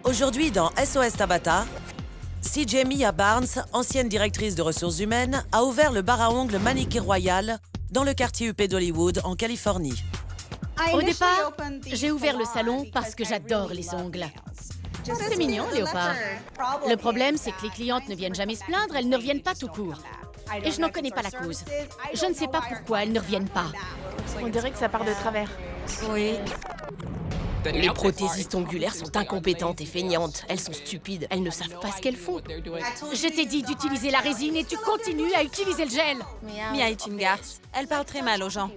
Aujourd'hui, dans SOS Tabata, CJ Mia Barnes, ancienne directrice de ressources humaines, a ouvert le bar à ongles Manicure Royal dans le quartier UP d'Hollywood, en Californie. Au départ, j'ai ouvert le salon parce que j'adore les ongles. C'est mignon, Léopard. Le problème, c'est que les clientes ne viennent jamais se plaindre, elles ne reviennent pas tout court. Et je n'en connais pas la cause. Je ne sais pas pourquoi elles ne reviennent pas. On dirait que ça part de travers. Oui. Les prothésistes ongulaires sont incompétentes et feignantes. Elles sont stupides. Elles ne savent pas ce qu'elles font. Je t'ai dit d'utiliser la résine et tu continues à utiliser le gel. Mia est une garce. Elle parle très mal aux gens.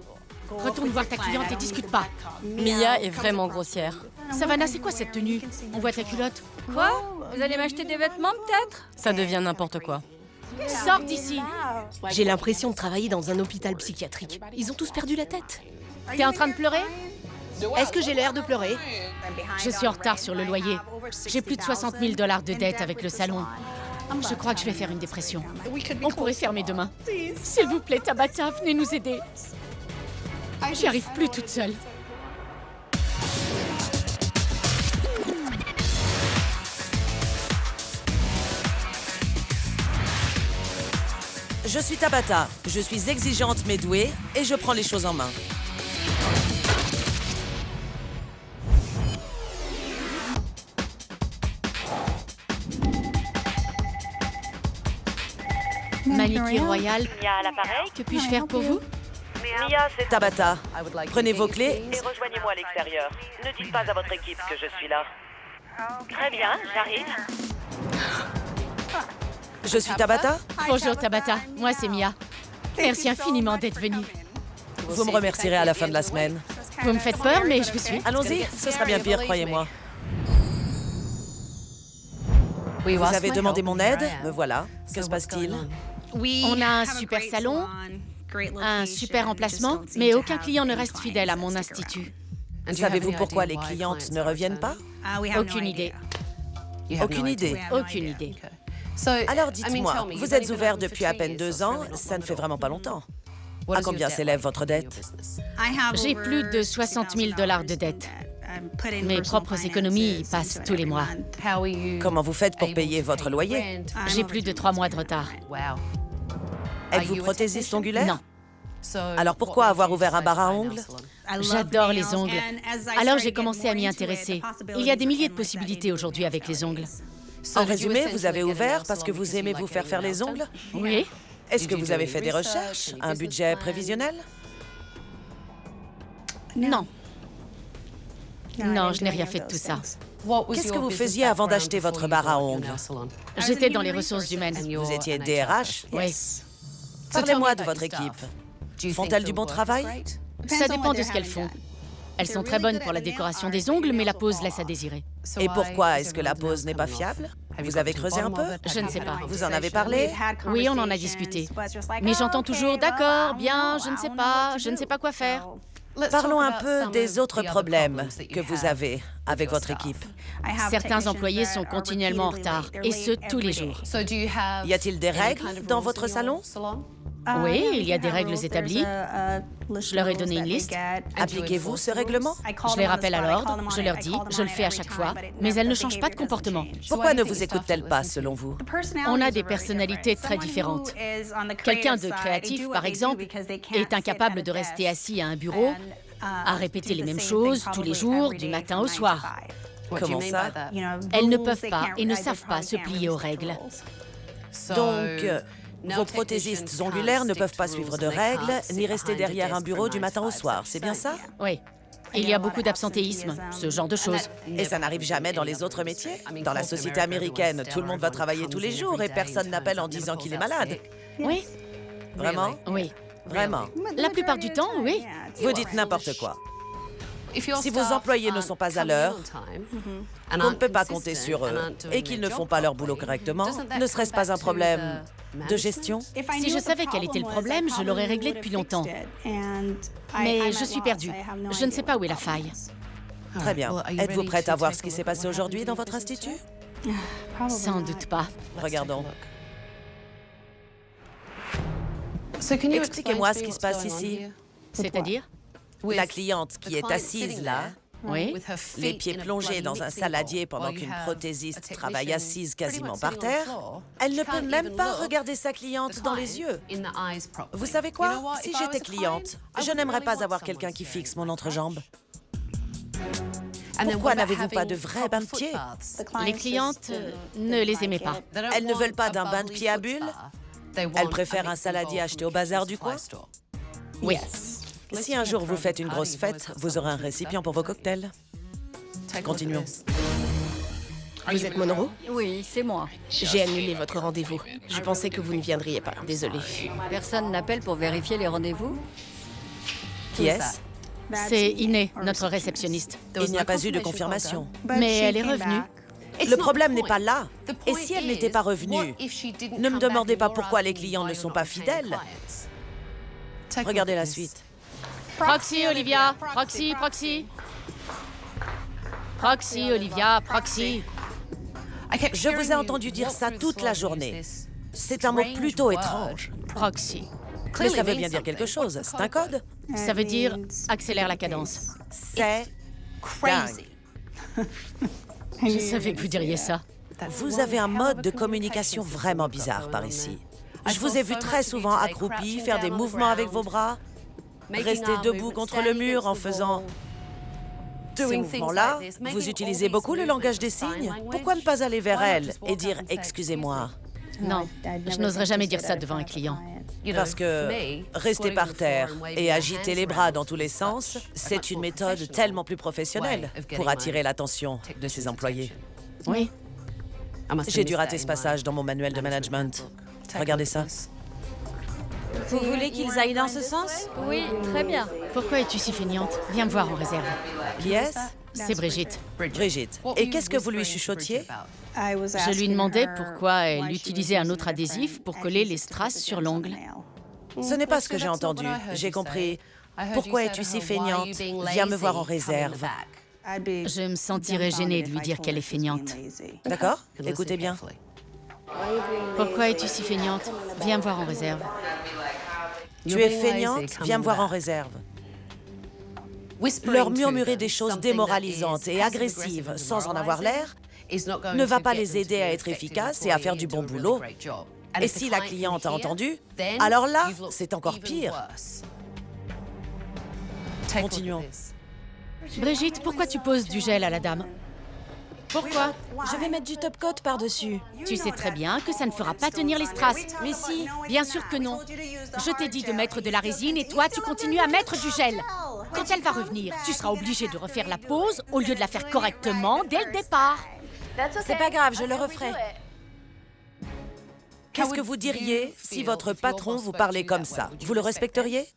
Retourne voir ta cliente et discute pas. Mia est vraiment grossière. Savannah, c'est quoi cette tenue? On voit ta culotte. Quoi? Vous allez m'acheter des vêtements, peut-être? Ça devient n'importe quoi. Sors d'ici. J'ai l'impression de travailler dans un hôpital psychiatrique. Ils ont tous perdu la tête. T'es en train de pleurer? Est-ce que j'ai l'air de pleurer? Je suis en retard sur le loyer. J'ai plus de 60 000 $ de dette avec le salon. Je crois que je vais faire une dépression. On pourrait fermer demain. S'il vous plaît, Tabata, venez nous aider. J'y arrive plus toute seule. Je suis Tabata, je suis exigeante mais douée et je prends les choses en main. Manicure Royal, Mia à l'appareil. que puis-je faire pour vous? Mia, c'est Tabata, prenez vos clés. et rejoignez-moi à l'extérieur. Ne dites pas à votre équipe que je suis là. Très bien, j'arrive. Je suis Tabata. Bonjour Tabata, moi c'est Mia. Merci infiniment d'être venue. Vous me remercierez à la fin de la semaine. Vous me faites peur, mais je vous suis. Allons-y, ce sera bien pire, croyez-moi. Vous avez demandé mon aide, me voilà. Que se passe-t-il? On a un super salon, un super emplacement, mais aucun client ne reste fidèle à mon institut. Savez-vous pourquoi les clientes ne reviennent pas? Aucune idée. Aucune idée. Aucune idée. Alors dites-moi, vous êtes ouvert depuis à peine 2 ans, ça ne fait vraiment pas longtemps. À combien s'élève votre dette? J'ai plus de 60 000 $ de dette. Mes propres économies y passent tous les mois. Comment vous faites pour payer votre loyer? J'ai plus de 3 mois de retard. Êtes-vous prothésiste ongulaire? Non. Alors pourquoi avoir ouvert un bar à ongles? J'adore les ongles. Alors j'ai commencé à m'y intéresser. Il y a des milliers de possibilités aujourd'hui avec les ongles. En résumé, vous avez ouvert parce que vous aimez vous faire faire les ongles? Oui. Est-ce que vous avez fait des recherches? Un budget prévisionnel? Non. Non, je n'ai rien fait de tout ça. Qu'est-ce que vous faisiez avant d'acheter votre bar à ongles? J'étais dans les ressources humaines. Vous étiez DRH? Oui. Parlez-moi de votre équipe. Font-elles du bon travail? Ça dépend de ce qu'elles font. Elles sont très bonnes pour la décoration des ongles, mais la pose laisse à désirer. Et pourquoi est-ce que la pose n'est pas fiable? Vous avez creusé un peu? Je ne sais pas. Vous en avez parlé? Oui, on en a discuté. Mais j'entends toujours « D'accord, bien, je ne sais pas quoi faire ». Parlons un peu des autres problèmes que vous avez avec votre équipe. Certains employés sont continuellement en retard, et ce, tous les jours. Y a-t-il des règles dans votre salon? Oui, il y a des règles établies. Je leur ai donné une liste. Appliquez-vous ce règlement? Je les rappelle à l'ordre, je leur dis, je le fais à chaque fois, mais elles ne changent pas de comportement. Pourquoi ne vous écoutent-elles pas, selon vous? On a des personnalités très différentes. Quelqu'un de créatif, par exemple, est incapable de rester assis à un bureau, à répéter les mêmes choses tous les jours, du matin au soir. Comment ça? Elles ne peuvent pas et ne savent pas se plier aux règles. Donc, vos prothésistes ongulaires ne peuvent pas suivre de règles, ni rester derrière un bureau du matin au soir, c'est bien ça? Oui. Il y a beaucoup d'absentéisme, ce genre de choses. Et ça n'arrive jamais dans les autres métiers? Dans la société américaine, tout le monde va travailler tous les jours et personne n'appelle en disant qu'il est malade. Oui, Vraiment? oui. Vraiment? La plupart du temps, oui. Vous dites n'importe quoi. Si vos employés ne sont pas à l'heure, qu'on ne peut pas compter sur eux et qu'ils ne font pas leur boulot correctement, ne serait-ce pas un problème de gestion? Si je savais quel était le problème, je l'aurais réglé depuis longtemps. Mais je suis perdue. Je ne sais pas où est la faille. Très bien. Êtes-vous prête à voir ce qui s'est passé aujourd'hui dans votre institut? Sans doute pas. Regardons. Expliquez-moi ce qui se passe ici. C'est-à-dire? La cliente qui est assise là Oui. Les pieds plongés dans un saladier pendant qu'une prothésiste travaille assise quasiment par terre, elle ne peut même pas regarder sa cliente dans les yeux. Vous savez quoi? Si j'étais cliente, je n'aimerais pas avoir quelqu'un qui fixe mon entrejambe. Pourquoi n'avez-vous pas de vrais bains de pieds? Les clientes ne les aimaient pas. Elles ne veulent pas d'un bain de pied à bulles? Elles préfèrent un saladier acheté au bazar du coin? Oui. Si un jour vous faites une grosse fête, vous aurez un récipient pour vos cocktails. Continuons. Vous êtes Monroe? Oui, c'est moi. J'ai annulé votre rendez-vous. Je pensais que vous ne viendriez pas. Désolée. Personne n'appelle pour vérifier les rendez-vous? Qui est-ce? C'est Iné, notre réceptionniste. Il n'y a pas eu de confirmation. Mais elle est revenue. Le problème n'est pas là. Et si elle n'était pas revenue? Ne me demandez pas pourquoi les clients ne sont pas fidèles. Regardez la suite. Proxy, Olivia. Proxy, Proxy. Proxy, Olivia, Proxy. Je vous ai entendu dire ça toute la journée. C'est un mot plutôt étrange. Proxy. Mais ça veut bien dire quelque chose. C'est un code? Ça veut dire accélère la cadence. C'est dingue. Je savais que vous diriez ça. Vous avez un mode de communication vraiment bizarre par ici. Je vous ai vu très souvent accroupi, faire des mouvements avec vos bras, rester debout contre le mur en faisant ces mouvements-là. Vous utilisez beaucoup le langage des signes. Pourquoi ne pas aller vers elle et dire « excusez-moi » ? Non, je n'oserais jamais dire ça devant un client. Parce que rester par terre et agiter les bras dans tous les sens, c'est une méthode tellement plus professionnelle pour attirer l'attention de ses employés. Oui. J'ai dû rater ce passage dans mon manuel de management. Regardez ça. Vous voulez qu'ils aillent dans ce sens? Oui, très bien. Pourquoi es-tu si feignante? Viens me voir en réserve. Qui est-ce? C'est Brigitte. Brigitte. Et qu'est-ce que vous lui chuchotiez? Je lui demandais pourquoi elle utilisait un autre adhésif pour coller les strass sur l'ongle. Ce n'est pas ce que j'ai entendu. J'ai compris. Pourquoi es-tu si feignante? Viens me voir en réserve. Je me sentirais gênée de lui dire qu'elle est feignante. D'accord? Écoutez bien. Pourquoi es-tu si feignante? Viens me voir en réserve. Tu es feignante? Viens me voir en réserve. Leur murmurer des choses démoralisantes et agressives sans en avoir l'air ne va pas les aider à être efficaces et à faire du bon boulot. Et si la cliente a entendu, alors là, c'est encore pire. Continuons. Brigitte, pourquoi tu poses du gel à la dame? Pourquoi? Je vais mettre du top coat par-dessus. Tu sais très bien que ça ne fera pas tenir les strass. Mais si. Bien sûr que non. Je t'ai dit de mettre de la résine et toi, tu continues à mettre du gel. Quand elle va revenir, tu seras obligé de refaire la pose au lieu de la faire correctement dès le départ. C'est pas grave, je le referai. Qu'est-ce que vous diriez si votre patron vous parlait comme ça? Vous le respecteriez?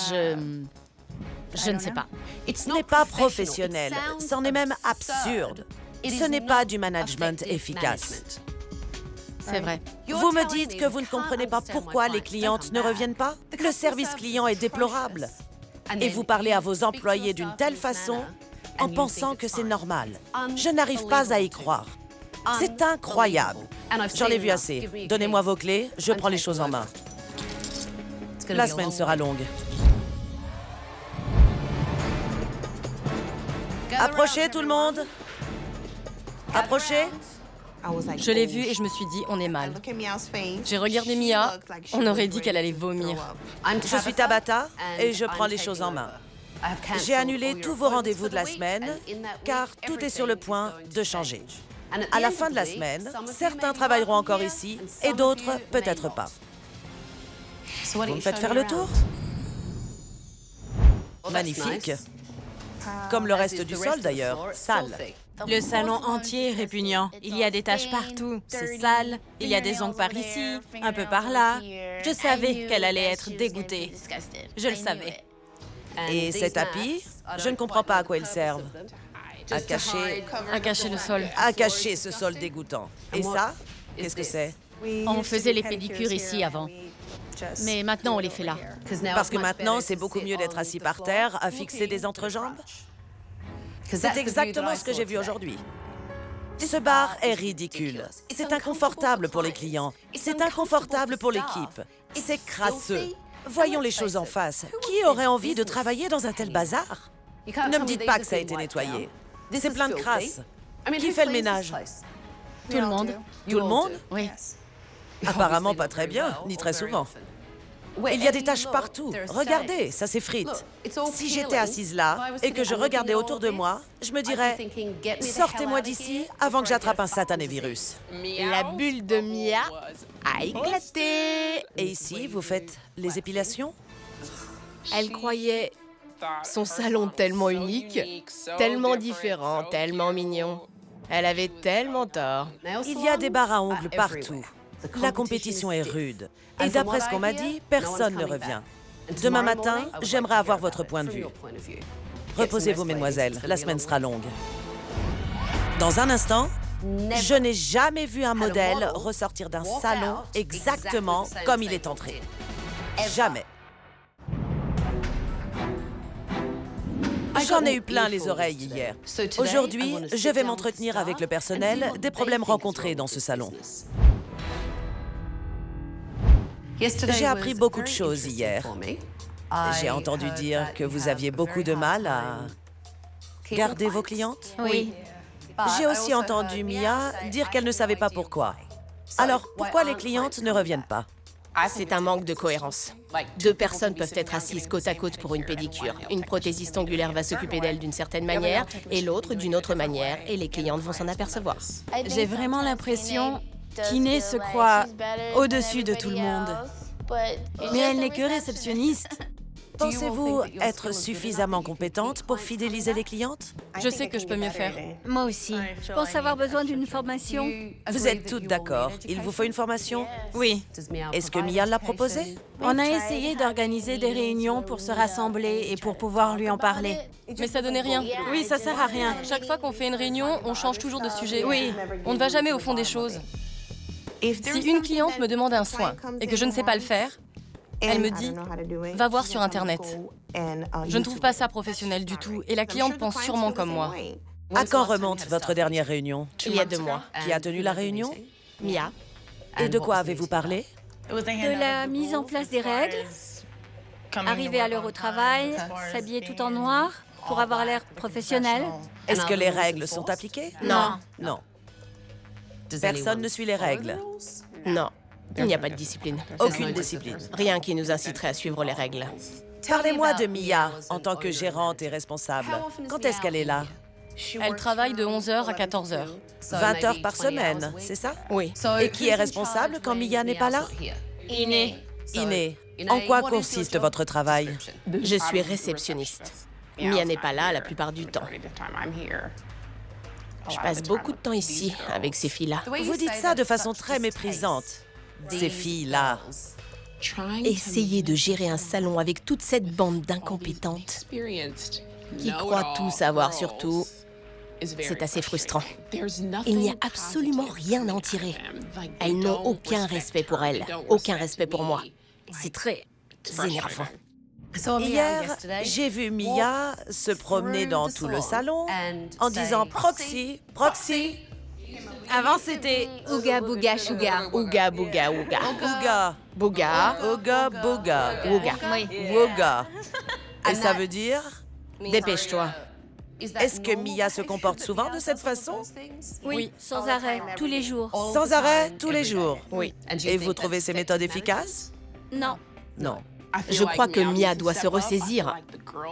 Je ne sais pas. Ce n'est pas professionnel, c'en est même absurde. Ce n'est pas du management efficace. C'est vrai. Vous me dites que vous ne comprenez pas pourquoi les clientes ne reviennent pas? Le service client est déplorable. Et vous parlez à vos employés d'une telle façon en pensant que c'est normal. Je n'arrive pas à y croire. C'est incroyable. J'en ai vu assez. Donnez-moi vos clés, je prends les choses en main. La semaine sera longue. Approchez tout le monde. Approchez. Je l'ai vue et je me suis dit, on est mal. J'ai regardé Mia, on aurait dit qu'elle allait vomir. Je suis Tabata et je prends les choses en main. J'ai annulé tous vos rendez-vous de la semaine car tout est sur le point de changer. À la fin de la semaine, certains travailleront encore ici et d'autres peut-être pas. Vous me faites faire le tour? Magnifique. Comme le reste du sol d'ailleurs, sale. Le salon entier est répugnant. Il y a des taches partout. C'est sale. Il y a des ongles par ici, un peu par là. Je savais qu'elle allait être dégoûtée. Je le savais. Et ces tapis, je ne comprends pas à quoi ils servent. À cacher le sol. À cacher ce sol dégoûtant. Et ça, qu'est-ce que c'est? On faisait les pédicures ici avant. Mais maintenant, on les fait là. Parce que maintenant, c'est beaucoup mieux d'être assis par terre, à fixer des entrejambes? C'est exactement ce que j'ai vu aujourd'hui. Ce bar est ridicule. C'est inconfortable pour les clients. C'est inconfortable pour l'équipe. C'est crasseux. Voyons les choses en face. Qui aurait envie de travailler dans un tel bazar? Ne me dites pas que ça a été nettoyé. C'est plein de crasse. Qui fait le ménage? Tout le monde. Tout le monde? Oui. Apparemment pas très bien, ni très souvent. Il y a des taches partout. Regardez, ça s'effrite. Si j'étais assise là et que je regardais autour de moi, je me dirais « Sortez-moi d'ici avant que j'attrape un satané virus. » La bulle de Mia a éclaté. Et ici, vous faites les épilations? Elle croyait son salon tellement unique, tellement différent, tellement mignon. Elle avait tellement tort. Il y a des barres à ongles partout. La compétition est rude. Et d'après ce qu'on m'a dit, personne ne revient. Demain matin, j'aimerais avoir votre point de vue. Reposez-vous, mesdemoiselles, la semaine sera longue. Dans un instant, je n'ai jamais vu un modèle ressortir d'un salon exactement comme il est entré. Jamais. J'en ai eu plein les oreilles hier. Aujourd'hui, je vais m'entretenir avec le personnel des problèmes rencontrés dans ce salon. J'ai appris beaucoup de choses hier. J'ai entendu dire que vous aviez beaucoup de mal à garder vos clientes. Oui. J'ai aussi entendu Mia dire qu'elle ne savait pas pourquoi. Alors, pourquoi les clientes ne reviennent pas? C'est un manque de cohérence. 2 personnes peuvent être assises côte à côte pour une pédicure. Une prothésiste ongulaire va s'occuper d'elle d'une certaine manière et l'autre d'une autre manière, et les clientes vont s'en apercevoir. J'ai vraiment l'impression qu'Iné se croit au-dessus de tout le monde. Mais elle n'est que réceptionniste. Pensez-vous être suffisamment compétente pour fidéliser les clientes? Je sais que je peux mieux faire. Moi aussi. Je pense avoir besoin d'une formation. Vous êtes toutes d'accord. Il vous faut une formation? Oui. Est-ce que Mia l'a proposé? On a essayé d'organiser des réunions pour se rassembler et pour pouvoir lui en parler. Mais ça donnait rien. Oui, ça sert à rien. Chaque fois qu'on fait une réunion, on change toujours de sujet. Oui, on ne va jamais au fond des choses. Si une cliente me demande un soin et que je ne sais pas le faire, elle me dit « Va voir sur Internet ». Je ne trouve pas ça professionnel du tout et la cliente pense sûrement comme moi. À quand remonte votre dernière réunion? Il y a 2 mois. Qui a tenu la réunion? Mia. Et de quoi avez-vous parlé? De la mise en place des règles, arriver à l'heure au travail, s'habiller tout en noir pour avoir l'air professionnel. Est-ce que les règles sont appliquées? Non. Non. Personne ne suit les règles. Non. Il n'y a pas de discipline. Aucune discipline. Rien qui nous inciterait à suivre les règles. Parlez-moi de Mia en tant que gérante et responsable. Quand est-ce qu'elle est là? Elle travaille de 11h à 14h. 20 heures par semaine, c'est ça? Oui. Et qui est responsable quand Mia n'est pas là? Iné. Iné. En quoi consiste votre travail? Je suis réceptionniste. Mia n'est pas là la plupart du temps. Je passe beaucoup de temps ici, avec ces filles-là. Vous dites ça de façon très méprisante. Ces filles-là. Essayer de gérer un salon avec toute cette bande d'incompétentes qui croient tout savoir sur tout, c'est assez frustrant. Il n'y a absolument rien à en tirer. Elles n'ont aucun respect pour elles, aucun respect pour moi. C'est très énervant. Hier, j'ai vu Mia se promener dans tout le salon en disant « Proxy, Proxy ». Avant, c'était Ouga bouga sugar. Ouga bouga ouga. Ouga, Bouga. Ouga, Bouga. Ouga. Woga. Et ça veut dire? Dépêche-toi. Est-ce que Mia se comporte souvent de cette façon? Oui, sans arrêt, tous les jours. Sans arrêt, tous les jours? Oui. Et vous trouvez ces méthodes efficaces? Non. Non. Je crois que Mia doit se ressaisir.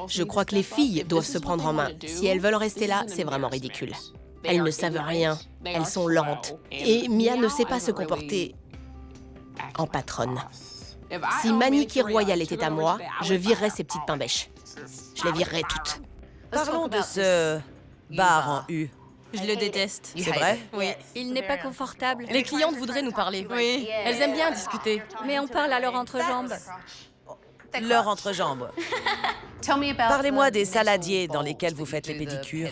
Je crois que les filles doivent se prendre en main. Si elles veulent rester là, c'est vraiment ridicule. Elles ne savent rien. Elles sont lentes. Et Mia ne sait pas se comporter en patronne. Si Manicky Royal était à moi, je virerais ces petites pain-bêches. Je les virerais toutes. Parlons de ce bar en U. Je le déteste. C'est vrai? Oui. Il n'est pas confortable. Les clientes voudraient nous parler. Oui. Elles aiment bien discuter. Mais on parle à leur entrejambe. Leur entrejambe. Parlez-moi des saladiers dans lesquels vous faites les pédicures.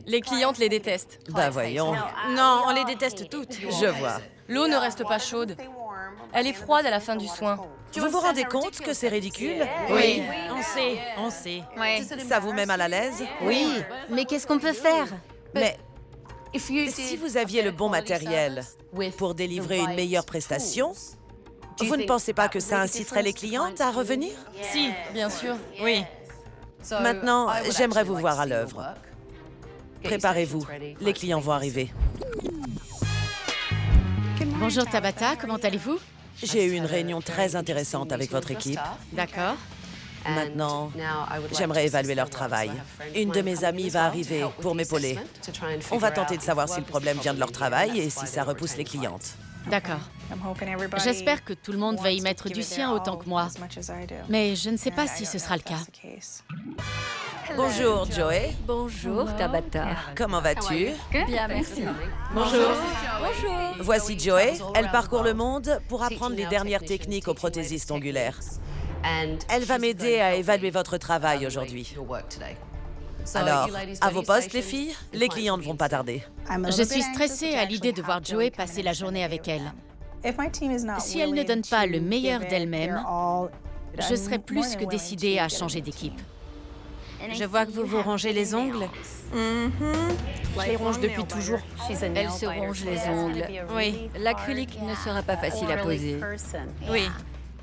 Les clientes les détestent. Ben voyons. Non, on les déteste toutes. Je vois. L'eau ne reste pas chaude. Elle est froide à la fin du soin. Vous vous rendez compte que c'est ridicule? Oui, on sait. Ça vous met mal à l'aise? Oui. Mais qu'est-ce qu'on peut faire? Mais si vous aviez le bon matériel pour délivrer une meilleure prestation, vous ne pensez pas que ça inciterait les clientes à revenir? Si, bien sûr, oui. Maintenant, j'aimerais vous voir à l'œuvre. Préparez-vous, les clients vont arriver. Bonjour Tabata, comment allez-vous? J'ai eu une réunion très intéressante avec votre équipe. D'accord. Maintenant, j'aimerais évaluer leur travail. Une de mes amies va arriver pour m'épauler. On va tenter de savoir si le problème vient de leur travail et si ça repousse les clientes. D'accord. J'espère que tout le monde va y mettre du sien autant que moi. Mais je ne sais pas si ce sera le cas. Bonjour, Joey. Bonjour, Tabata. Comment vas-tu? Bien, merci. Bonjour. Bonjour. Voici Joey. Elle parcourt le monde pour apprendre les dernières techniques aux prothésistes ongulaires. Elle va m'aider à évaluer votre travail aujourd'hui. Alors, à vos postes, les filles, les clients ne vont pas tarder. Je suis stressée à l'idée de voir Joey passer la journée avec elle. Si elle ne donne pas le meilleur d'elle-même, je serai plus que décidée à changer d'équipe. Je vois que vous vous rongez les ongles. Je les ronge depuis toujours. Elle se ronge les ongles. Oui. L'acrylique ne sera pas facile à poser. Oui.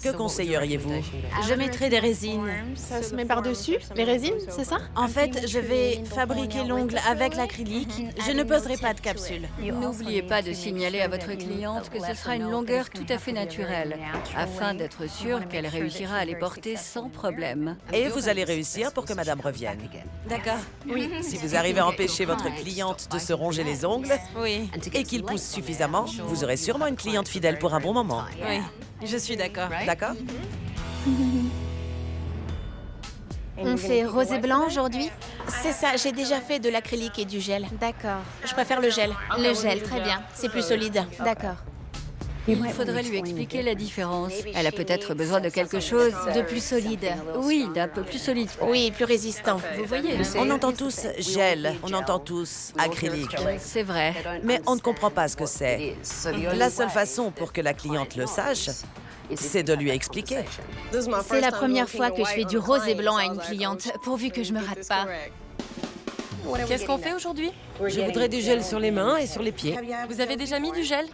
Que conseilleriez-vous? Je mettrai des résines. Ça se met par-dessus? Les résines, c'est ça? En fait, je vais fabriquer l'ongle avec l'acrylique. Je ne poserai pas de capsule. N'oubliez pas de signaler à votre cliente que ce sera une longueur tout à fait naturelle, afin d'être sûr qu'elle réussira à les porter sans problème. Et vous allez réussir pour que madame revienne. D'accord. Oui. Si vous arrivez à empêcher votre cliente de se ronger les ongles Oui. et qu'il pousse suffisamment, vous aurez sûrement une cliente fidèle pour un bon moment. Oui. Je suis d'accord. D'accord? On fait rose et blanc aujourd'hui? C'est ça, j'ai déjà fait de l'acrylique et du gel. D'accord. Je préfère le gel. Le gel, très bien. C'est plus solide. D'accord. Il faudrait lui expliquer la différence. Elle a peut-être besoin de quelque chose De plus solide. Oui, d'un peu plus solide. Oui, plus résistant. Vous voyez, On entend tous gel, on entend tous acrylique, c'est vrai. mais on ne comprend pas ce que c'est. La seule façon pour que la cliente le sache, c'est de lui expliquer. C'est la première fois que je fais du rose et blanc à une cliente, pourvu que je me rate pas. Qu'est-ce qu'on fait aujourd'hui? Je voudrais du gel sur les mains et sur les pieds. Vous avez déjà mis du gel?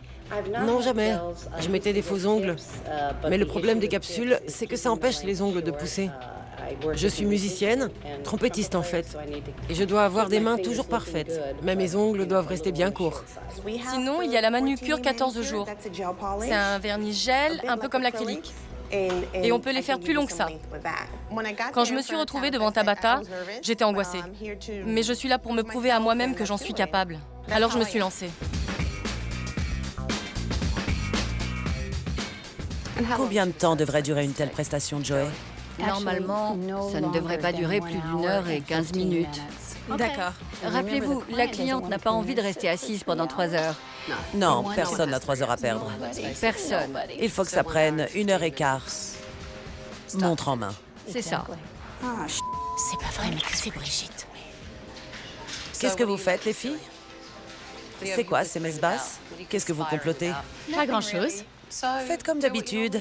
Non, jamais. Je mettais des faux ongles. Mais le problème des capsules, c'est que ça empêche les ongles de pousser. Je suis musicienne, trompettiste en fait. Et je dois avoir des mains toujours parfaites. Mais mes ongles doivent rester bien courts. Sinon, il y a la manucure 14 jours. C'est un vernis gel, un peu comme l'acrylique. Et on peut les faire plus longs que ça. Quand je me suis retrouvée devant Tabata, j'étais angoissée. Mais je suis là pour me prouver à moi-même que j'en suis capable. Alors je me suis lancée. Combien de temps devrait durer une telle prestation, Joey? Normalement, ça ne devrait pas durer plus d'1 h et 15 minutes. D'accord. Rappelez-vous, la cliente n'a pas envie de rester assise pendant 3 heures. Non, personne n'a 3 heures à perdre. Personne. Il faut que ça prenne 1h15. Montre en main. C'est ça. C'est pas vrai, mais que c'est Brigitte. Qu'est-ce que vous faites, les filles? C'est quoi ces messes basses? Qu'est-ce que vous complotez? Pas grand-chose. Faites comme d'habitude.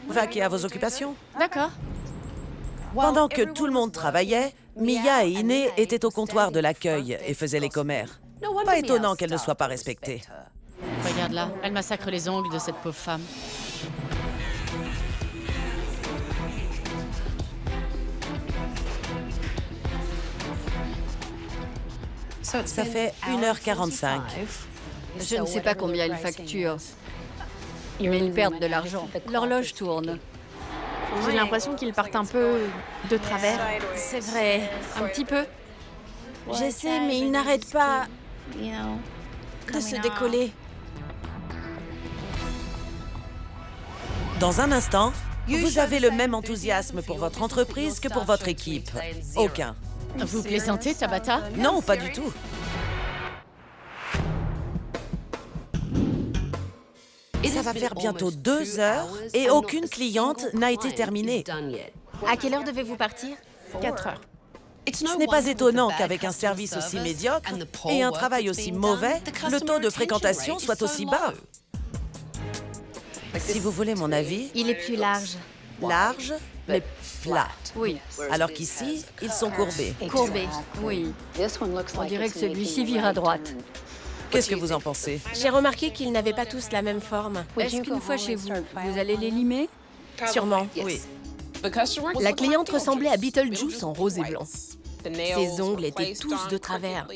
Vaquez à vos occupations. D'accord. Pendant que tout le monde travaillait, Mia et Iné étaient au comptoir de l'accueil et faisaient les commères. Pas étonnant qu'elles ne soient pas respectées. Regarde là, elle massacre les ongles de cette pauvre femme. Ça fait 1h45. Je ne sais pas combien ils facturent, mais ils perdent de l'argent. L'horloge tourne. J'ai l'impression qu'ils partent un peu de travers. C'est vrai, un petit peu. J'essaie, mais il n'arrête pas de se décoller. Dans un instant, vous avez le même enthousiasme pour votre entreprise que pour votre équipe. Aucun. Vous plaisantez, Tabata? Non, pas du tout. Ça va faire bientôt 2 heures et aucune cliente n'a été terminée. À quelle heure devez-vous partir? 4 heures. Ce n'est pas étonnant qu'avec un service aussi médiocre et un travail aussi mauvais, le taux de fréquentation soit aussi bas. Si vous voulez mon avis, Il est plus large. large, mais plat. Oui, Alors qu'ici, ils sont courbés. Courbé. oui. On dirait que celui-ci vire à droite. Qu'est-ce que vous en pensez? J'ai remarqué qu'ils n'avaient pas tous la même forme. Est-ce qu'une fois chez vous, vous allez les limer? Sûrement. Oui. La cliente ressemblait à Beetlejuice en rose et blanc. Ses ongles étaient tous de travers.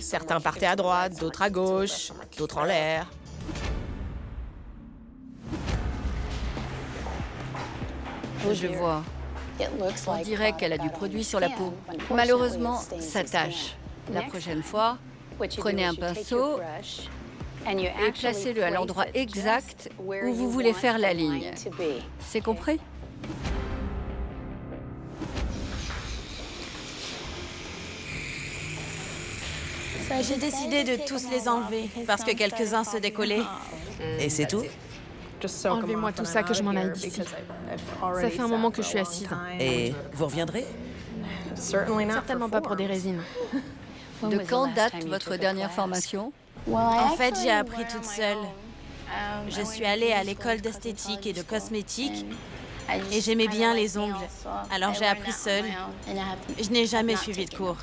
Certains partaient à droite, d'autres à gauche, d'autres en l'air. Je vois. On dirait qu'elle a du produit sur la peau. Malheureusement, ça tâche. La prochaine fois, prenez un pinceau et placez-le à l'endroit exact où vous voulez faire la ligne. C'est compris? J'ai décidé de tous les enlever parce que quelques-uns se décollaient. Et c'est tout? Enlevez-moi tout ça, que je m'en aille d'ici. Ça fait un moment que je suis assise. Et vous reviendrez? Certainement pas pour des résines. De quand date votre dernière formation? En fait, j'ai appris toute seule. Je suis allée à l'école d'esthétique et de cosmétique et j'aimais bien les ongles. Alors j'ai appris seule. Je n'ai jamais suivi de cours.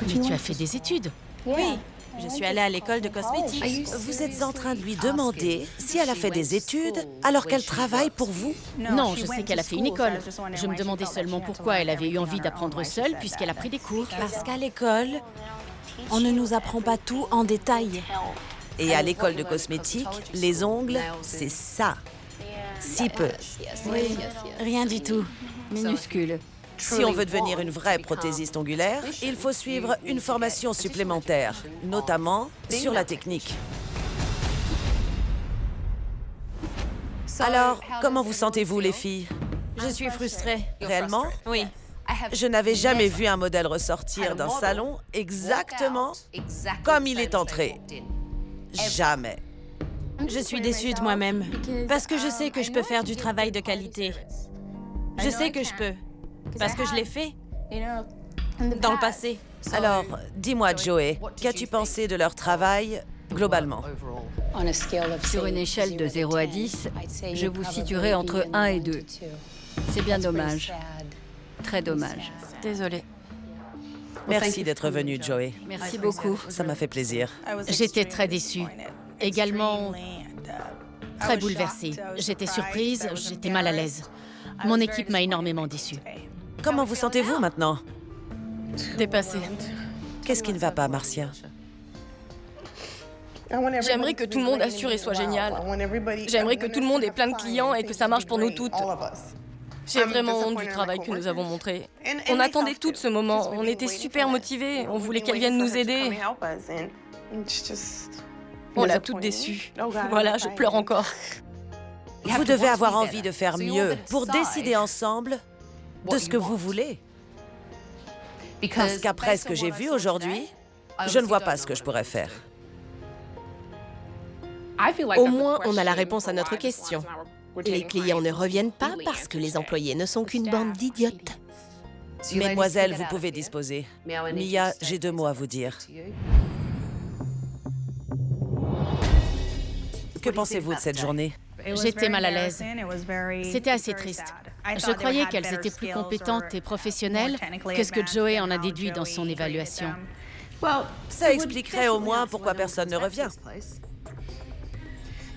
Mais tu as fait des études. Oui, je suis allée à l'école de cosmétique. Vous êtes en train de lui demander si elle a fait des études alors qu'elle travaille pour vous? Non, je sais qu'elle a fait une école. Je me demandais seulement pourquoi elle avait eu envie d'apprendre seule puisqu'elle a pris des cours. Parce qu'à l'école, on ne nous apprend pas tout en détail. Et à l'école de cosmétique, les ongles, c'est ça. Si peu. Oui, rien du tout. Minuscule. Si on veut devenir une vraie prothésiste ongulaire, il faut suivre une formation supplémentaire, notamment sur la technique. Alors, comment vous sentez-vous, les filles? Je suis frustrée. Réellement? Oui. Je n'avais jamais vu un modèle ressortir d'un salon exactement comme il est entré. Jamais. Je suis déçue de moi-même parce que je sais que je peux faire du travail de qualité. Je sais que je peux. Parce que je l'ai fait dans le passé. Alors, dis-moi, Joey, qu'as-tu pensé de leur travail globalement? Sur une échelle de 0 à 10, je vous situerai entre 1 et 2. C'est bien dommage. Très dommage. Désolée. Merci d'être venu, Joey. Merci beaucoup. Ça m'a fait plaisir. J'étais très déçue. Également très bouleversée. J'étais surprise, j'étais mal à l'aise. Mon équipe m'a énormément déçue. Comment vous sentez-vous maintenant? Dépassée. Qu'est-ce qui ne va pas, Marcia? J'aimerais que tout le monde assure et soit génial. J'aimerais que tout le monde ait plein de clients et que ça marche pour nous toutes. J'ai vraiment honte du travail que nous avons montré. On attendait tout ce moment. On était super motivés. On voulait qu'elle vienne nous aider. On l'a toutes déçue. Voilà, je pleure encore. Vous devez avoir envie de faire mieux pour décider ensemble de ce que vous voulez. Parce qu'après ce que j'ai vu aujourd'hui, je ne vois pas ce que je pourrais faire. Au moins, on a la réponse à notre question. Les clients ne reviennent pas parce que les employés ne sont qu'une bande d'idiotes. Mesdemoiselles, vous pouvez disposer. Mia, j'ai 2 mots à vous dire. Que pensez-vous de cette journée? J'étais mal à l'aise. C'était assez triste. Je croyais qu'elles étaient plus compétentes et professionnelles que ce que Joey en a déduit dans son évaluation. Ça expliquerait au moins pourquoi personne ne revient.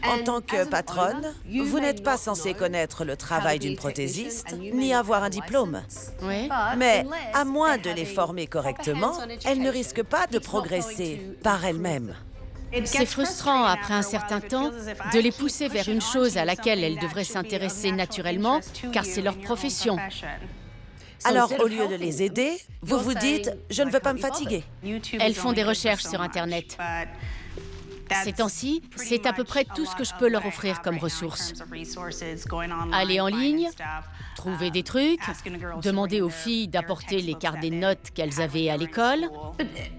En tant que patronne, vous n'êtes pas censé connaître le travail d'une prothésiste, ni avoir un diplôme. Oui. Mais à moins de les former correctement, elles ne risquent pas de progresser par elles-mêmes. C'est frustrant, après un certain temps, de les pousser vers une chose à laquelle elles devraient s'intéresser naturellement, car c'est leur profession. Alors, au lieu de les aider, vous vous dites « je ne veux pas me fatiguer ». Elles font des recherches sur Internet. Ces temps-ci, c'est à peu près tout ce que je peux leur offrir comme ressources. Aller en ligne, trouver des trucs, demander aux filles d'apporter les carnets de notes qu'elles avaient à l'école.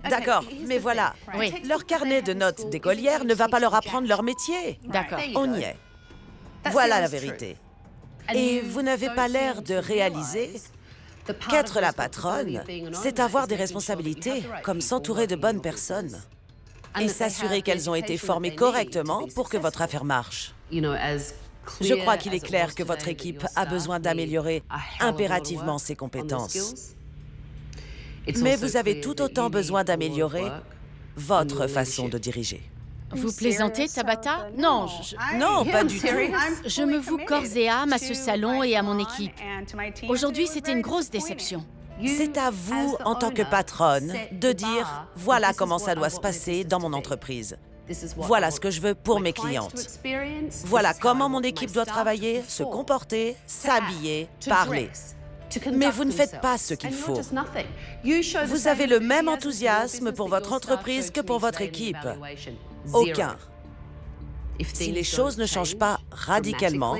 D'accord, mais voilà, Oui. leur carnet de notes d'écolière ne va pas leur apprendre leur métier. D'accord. On y est. Voilà la vérité. Et vous n'avez pas l'air de réaliser qu'être la patronne, c'est avoir des responsabilités, comme s'entourer de bonnes personnes. Et s'assurer qu'elles ont été formées correctement pour que votre affaire marche. Je crois qu'il est clair que votre équipe a besoin d'améliorer impérativement ses compétences. Mais vous avez tout autant besoin d'améliorer votre façon de diriger. Vous plaisantez, Tabata? Non, Non, pas du tout. je me voue corps et âme à ce salon et à mon équipe. Aujourd'hui, c'était une grosse déception. C'est à vous, en tant que patronne, de dire « Voilà comment ça doit se passer dans mon entreprise. Voilà ce que je veux pour mes clientes. Voilà comment mon équipe doit travailler, se comporter, s'habiller, parler. » Mais vous ne faites pas ce qu'il faut. Vous avez le même enthousiasme pour votre entreprise que pour votre équipe. Aucun. Si les choses ne changent pas radicalement,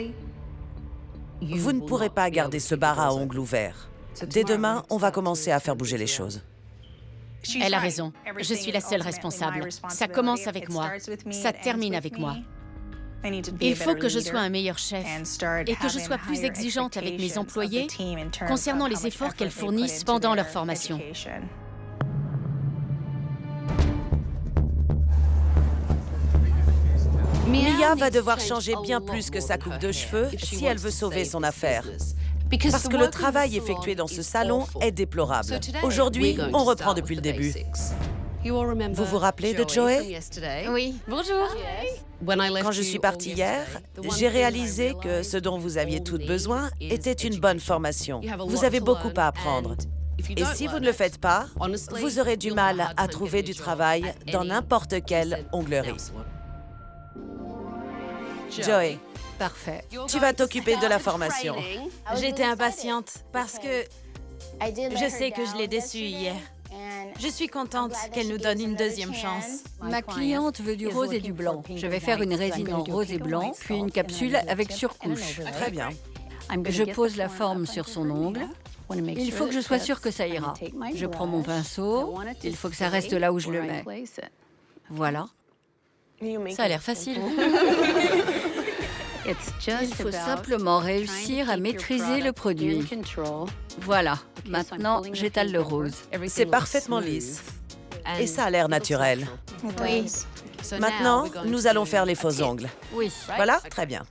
vous ne pourrez pas garder ce bar à ongles ouverts. Dès demain, on va commencer à faire bouger les choses. Elle a raison. Je suis la seule responsable. Ça commence avec moi. Ça termine avec moi. Il faut que je sois un meilleur chef et que je sois plus exigeante avec mes employés concernant les efforts qu'elles fournissent pendant leur formation. Mia va devoir changer bien plus que sa coupe de cheveux si elle veut sauver son affaire. Parce que le travail effectué dans ce salon est déplorable. Aujourd'hui, on reprend depuis le début. Vous vous rappelez de Joey? Oui. Bonjour. Quand je suis partie hier, j'ai réalisé que ce dont vous aviez toutes besoin était une bonne formation. Vous avez beaucoup à apprendre. Et si vous ne le faites pas, vous aurez du mal à trouver du travail dans n'importe quelle onglerie. Joey, Parfait. tu vas t'occuper de la formation. J'étais impatiente parce que je sais que je l'ai déçue hier. Je suis contente qu'elle nous donne une deuxième chance. Ma cliente veut du rose et du blanc. Je vais faire une résine en rose et blanc, puis une capsule avec surcouche. Très bien. Je pose la forme sur son ongle. Il faut que je sois sûre que ça ira. Je prends mon pinceau. Il faut que ça reste là où je le mets. Voilà. Ça a l'air facile. Il faut simplement réussir à maîtriser le produit. Voilà. Maintenant, j'étale le rose. C'est parfaitement lisse. Et ça a l'air naturel. Oui. Maintenant, nous allons faire les faux ongles. Oui. Voilà, très bien.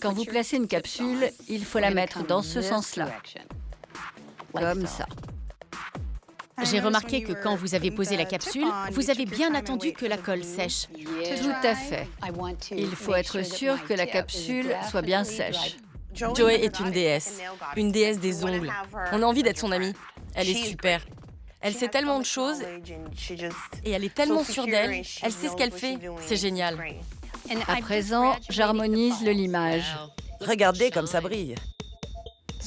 Quand vous placez une capsule, il faut la mettre dans ce sens-là. Comme ça. J'ai remarqué que quand vous avez posé la capsule, vous avez bien attendu que la colle sèche. Tout à fait. Il faut être sûr que la capsule soit bien sèche. Joey est une déesse des ongles. On a envie d'être son amie. Elle est super. Elle sait tellement de choses et elle est tellement sûre d'elle. Elle sait ce qu'elle fait. C'est génial. À présent, j'harmonise le limage. Regardez comme ça brille.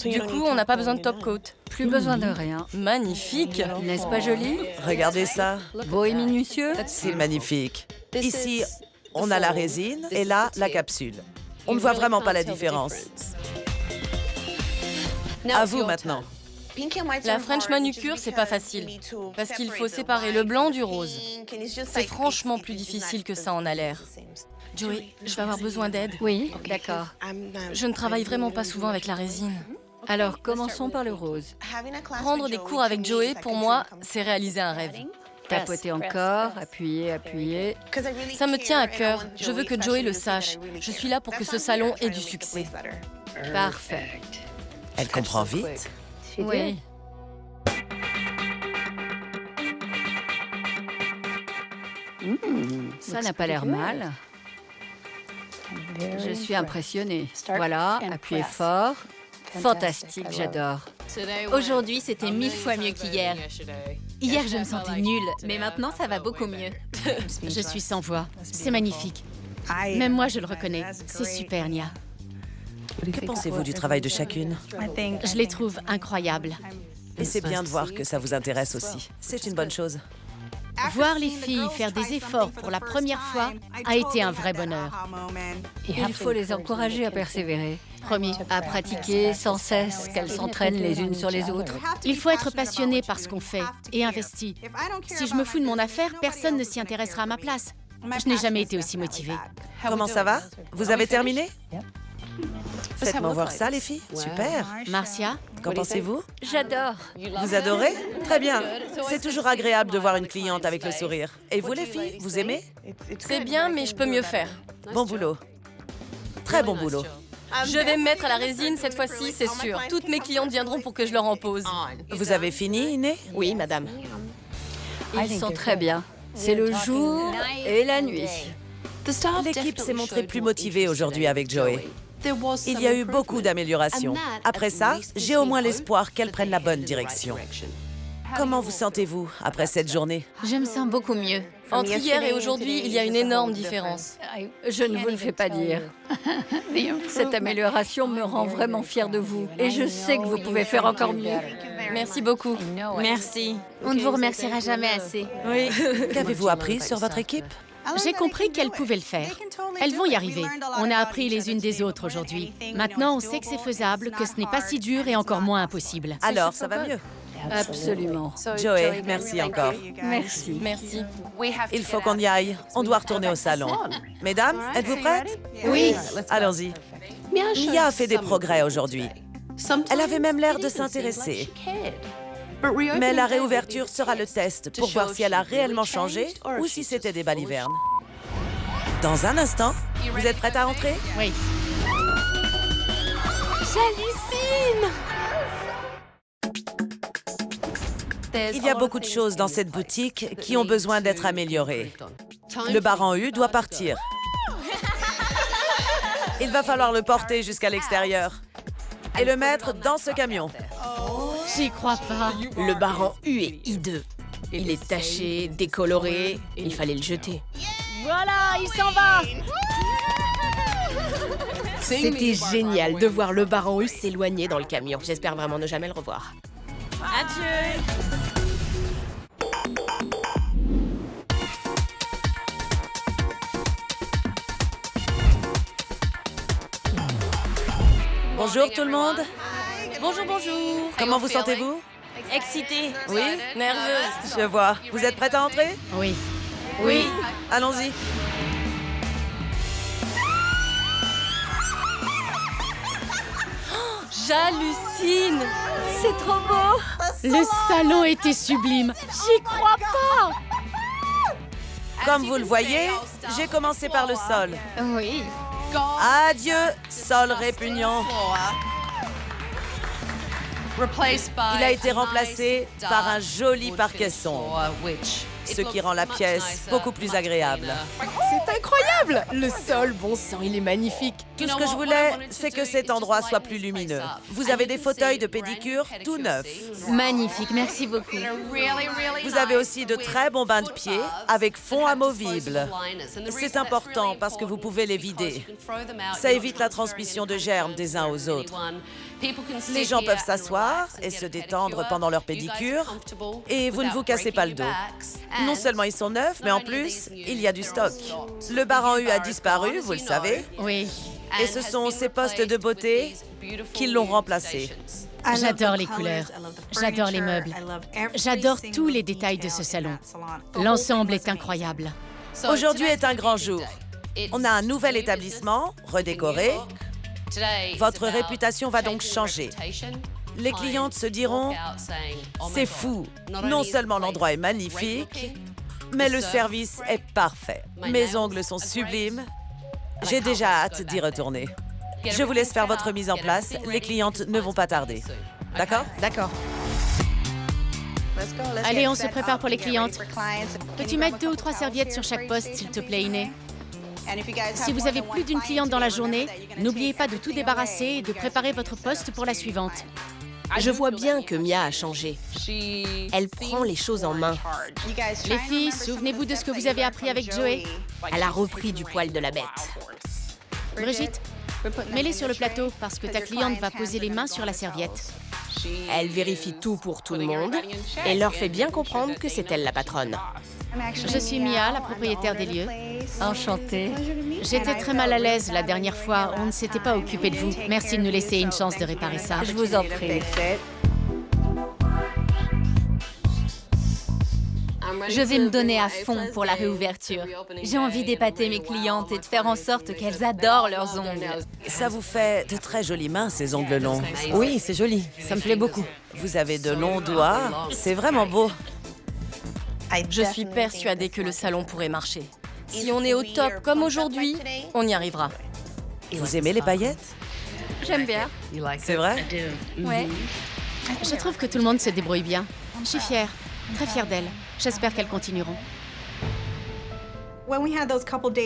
Du coup, on n'a pas besoin de top coat. Plus besoin de rien. Magnifique. N'est-ce pas joli? Regardez ça. Beau et minutieux? C'est magnifique. Ici, on a la résine et là, la capsule. On ne voit vraiment pas la différence. À vous maintenant. La French manucure, c'est pas facile. Parce qu'il faut séparer le blanc du rose. C'est franchement plus difficile que ça en a l'air. Joey, je vais avoir besoin d'aide. Oui, d'accord. Je ne travaille vraiment pas souvent avec la résine. Alors, commençons par le rose. Prendre des cours avec Joey, pour moi, c'est réaliser un rêve. Tapotez encore, appuyez, appuyez. Ça me tient à cœur. Je veux que Joey le sache. Je suis là pour que ce salon ait du succès. Parfait. Elle comprend vite. Oui. Ça n'a pas l'air mal. Je suis impressionnée. Voilà, appuyez fort. Fantastique, j'adore. Aujourd'hui, c'était 1000 fois mieux qu'hier. Hier, je me sentais nulle, mais maintenant, ça va beaucoup mieux. Je suis sans voix. C'est magnifique. Même moi, je le reconnais. C'est super, Nia. Que pensez-vous du travail de chacune? Je les trouve incroyables. Et c'est bien de voir que ça vous intéresse aussi. C'est une bonne chose. Voir les filles faire des efforts pour la première fois a été un vrai bonheur. Il faut les encourager à persévérer. Promis. À pratiquer sans cesse, qu'elles s'entraînent les unes sur les autres. Il faut être passionné par ce qu'on fait et investi. Si je me fous de mon affaire, personne ne s'y intéressera à ma place. Je n'ai jamais été aussi motivée. Comment ça va? Vous avez terminé? Faites-moi voir ça, les filles. Super. Marcia, qu'en pensez-vous? J'adore. Vous adorez? Très bien. C'est toujours agréable de voir une cliente avec le sourire. Et vous, les filles, vous aimez? C'est bien, mais je peux mieux faire. Bon boulot. Très bon boulot. Je vais me mettre à la résine cette fois-ci, c'est sûr. Toutes mes clientes viendront pour que je leur en pose. Vous avez fini, Iné? Oui, madame. Ils sont très bien. C'est le jour et la nuit. L'équipe s'est montrée plus motivée aujourd'hui avec Joey. Il y a eu beaucoup d'améliorations. Après ça, j'ai au moins l'espoir qu'elle prenne la bonne direction. Comment vous sentez-vous après cette journée? Je me sens beaucoup mieux. Entre hier et aujourd'hui, il y a une énorme différence. Je ne vous le fais pas dire. Cette amélioration me rend vraiment fière de vous. Et je sais que vous pouvez faire encore mieux. Merci beaucoup. Merci. On ne vous remerciera jamais assez. Oui. Qu'avez-vous appris sur votre équipe? J'ai compris qu'elles pouvaient le faire. Elles vont y arriver. On a appris les unes des autres aujourd'hui. Maintenant, on sait que c'est faisable, que ce n'est pas si dur et encore moins impossible. Alors, ça va mieux. Absolument. Joey, merci encore. Merci. Merci. Il faut qu'on y aille. On doit retourner au salon. Mesdames, êtes-vous prêtes? Oui. Allons-y. Mia a fait des progrès aujourd'hui. Elle avait même l'air de s'intéresser. Mais la réouverture sera le test pour voir si elle a réellement changé ou si c'était des balivernes. Dans un instant, vous êtes prêtes à entrer? Oui. J'hallucine! Il y a beaucoup de choses dans cette boutique qui ont besoin d'être améliorées. Le bar en U doit partir. Il va falloir le porter jusqu'à l'extérieur et le mettre dans ce camion. J'y crois pas. Le bar en U est hideux. Il est taché, décoloré. Il fallait le jeter. Voilà, il s'en va. C'était génial de voir le bar en U s'éloigner dans le camion. J'espère vraiment ne jamais le revoir. Adieu. Bonjour tout le monde. Bonjour, bonjour. Comment vous sentez-vous? Excitée. Oui? Nerveuse. Je vois. Vous êtes prêtes à entrer? Oui. Oui. Allons-y. J'hallucine. C'est trop beau. Le salon était sublime. J'y crois pas. Comme vous le voyez, j'ai commencé par le sol. Oui. Adieu, sol répugnant. Il a été remplacé par un joli parquet sombre, ce qui rend la pièce beaucoup plus agréable. C'est incroyable! Le sol, bon sang, il est magnifique. Tout ce que je voulais, c'est que cet endroit soit plus lumineux. Vous avez des fauteuils de pédicure tout neufs. Magnifique, merci beaucoup. Vous avez aussi de très bons bains de pieds avec fond amovible. C'est important parce que vous pouvez les vider. Ça évite la transmission de germes des uns aux autres. Les gens peuvent s'asseoir et se détendre pendant leur pédicure et vous ne vous cassez pas le dos. Non seulement ils sont neufs, mais en plus, il y a du stock. Le bar en U a disparu, vous le savez. Oui. Et ce sont ces postes de beauté qui l'ont remplacé. J'adore les couleurs. J'adore les meubles. J'adore tous les détails de ce salon. L'ensemble est incroyable. Aujourd'hui est un grand jour. On a un nouvel établissement, redécoré. Votre réputation va donc changer. Les clientes se diront « C'est fou, non seulement l'endroit est magnifique, mais le service est parfait. Mes ongles sont sublimes. J'ai déjà hâte d'y retourner. Je vous laisse faire votre mise en place. Les clientes ne vont pas tarder. D'accord? D'accord. Allez, on se prépare pour les clientes. Peux-tu mettre 2 ou 3 serviettes sur chaque poste, s'il te plaît, Iné? Si vous avez plus d'une cliente dans la journée, n'oubliez pas de tout débarrasser et de préparer votre poste pour la suivante. Je vois bien que Mia a changé. Elle prend les choses en main. Les filles, souvenez-vous de ce que vous avez appris avec Joey. Elle a repris du poil de la bête. Brigitte, mets-les sur le plateau parce que ta cliente va poser les mains sur la serviette. Elle vérifie tout pour tout le monde et leur fait bien comprendre que c'est elle la patronne. Je suis Mia, la propriétaire des lieux. Enchantée. J'étais très mal à l'aise la dernière fois. On ne s'était pas occupé de vous. Merci de nous laisser une chance de réparer ça. Je vous en prie. Je vais me donner à fond pour la réouverture. J'ai envie d'épater mes clientes et de faire en sorte qu'elles adorent leurs ongles. Ça vous fait de très jolies mains, ces ongles longs. Oui, c'est joli. Ça me plaît beaucoup. Vous avez de longs doigts. C'est vraiment beau. Je suis persuadée que le salon pourrait marcher. Si on est au top comme aujourd'hui, on y arrivera. Vous aimez les paillettes? J'aime bien. C'est vrai? Ouais. Je trouve que tout le monde se débrouille bien. Je suis fière, très fière d'elles. J'espère qu'elles continueront.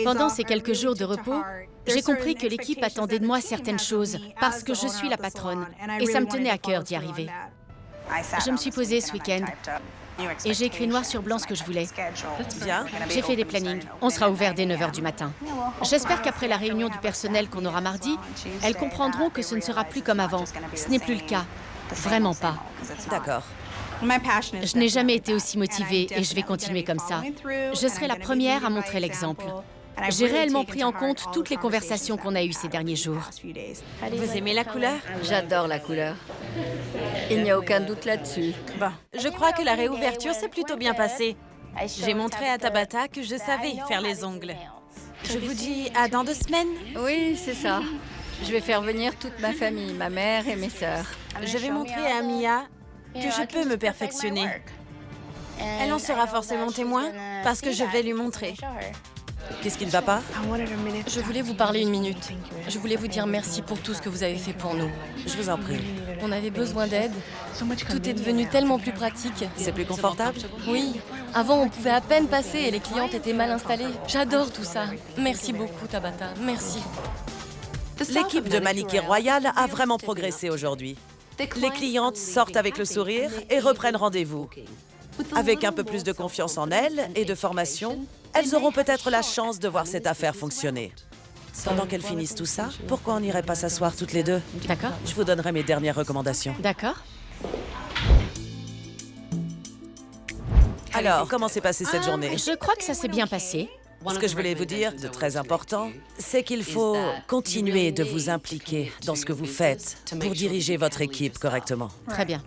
Pendant ces quelques jours de repos, j'ai compris que l'équipe attendait de moi certaines choses parce que je suis la patronne et ça me tenait à cœur d'y arriver. Je me suis posée ce week-end et j'ai écrit noir sur blanc ce que je voulais. Bien. J'ai fait des plannings. On sera ouvert dès 9 h du matin. J'espère qu'après la réunion du personnel qu'on aura mardi, elles comprendront que ce ne sera plus comme avant. Ce n'est plus le cas. Vraiment pas. D'accord. Je n'ai jamais été aussi motivée et je vais continuer comme ça. Je serai la première à montrer l'exemple. J'ai réellement pris en compte toutes les conversations qu'on a eues ces derniers jours. Vous aimez la couleur? J'adore la couleur. Il n'y a aucun doute là-dessus. Bon, je crois que la réouverture s'est plutôt bien passée. J'ai montré à Tabata que je savais faire les ongles. Je vous dis à dans 2 semaines? Oui, c'est ça. Je vais faire venir toute ma famille, ma mère et mes sœurs. Je vais montrer à Mia que je peux me perfectionner. Elle en sera forcément témoin parce que je vais lui montrer. Qu'est-ce qui ne va pas? Je voulais vous parler 1 minute. Je voulais vous dire merci pour tout ce que vous avez fait pour nous. Je vous en prie. On avait besoin d'aide. Tout est devenu tellement plus pratique. C'est plus confortable? Oui. Avant, on pouvait à peine passer et les clientes étaient mal installées. J'adore tout ça. Merci beaucoup, Tabata. Merci. L'équipe de Manicure Royal a vraiment progressé aujourd'hui. Les clientes sortent avec le sourire et reprennent rendez-vous. Avec un peu plus de confiance en elles et de formation, elles auront peut-être la chance de voir cette affaire fonctionner. Pendant qu'elles finissent tout ça, pourquoi on n'irait pas s'asseoir toutes les deux? D'accord. Je vous donnerai mes dernières recommandations. D'accord. Alors, comment s'est passée cette journée? Je crois que ça s'est bien passé. Ce que je voulais vous dire de très important, c'est qu'il faut continuer de vous impliquer dans ce que vous faites pour diriger votre équipe correctement. Très bien.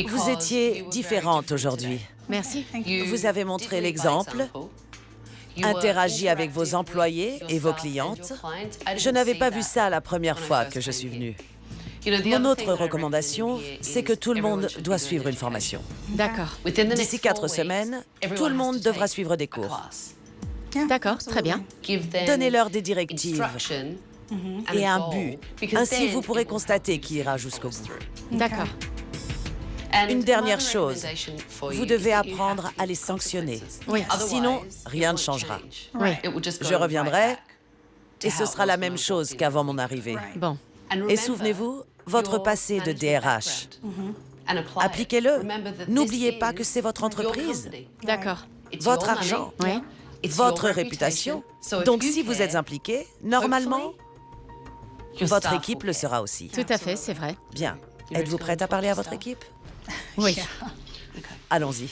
Vous étiez différente aujourd'hui. Merci. Vous avez montré l'exemple, interagi avec vos employés et vos clientes. Je n'avais pas vu ça la première fois que je suis venue. Mon autre recommandation, c'est que tout le monde doit suivre une formation. D'accord. D'ici 4 semaines, tout le monde devra suivre des cours. D'accord, très bien. Donnez-leur des directives et un but. Ainsi, vous pourrez constater qui ira jusqu'au bout. D'accord. Une dernière chose, vous devez apprendre à les sanctionner. Oui. Sinon, rien ne changera. Oui. Je reviendrai et ce sera la même chose qu'avant mon arrivée. Bon. Et souvenez-vous, votre passé de DRH. Appliquez-le. N'oubliez pas que c'est votre entreprise, D'accord. votre argent, Oui. votre réputation. Donc si vous êtes impliqué, normalement, votre équipe le sera aussi. Tout à fait, c'est vrai. Bien. Êtes-vous prête à parler à votre équipe? Oui. Allons-y.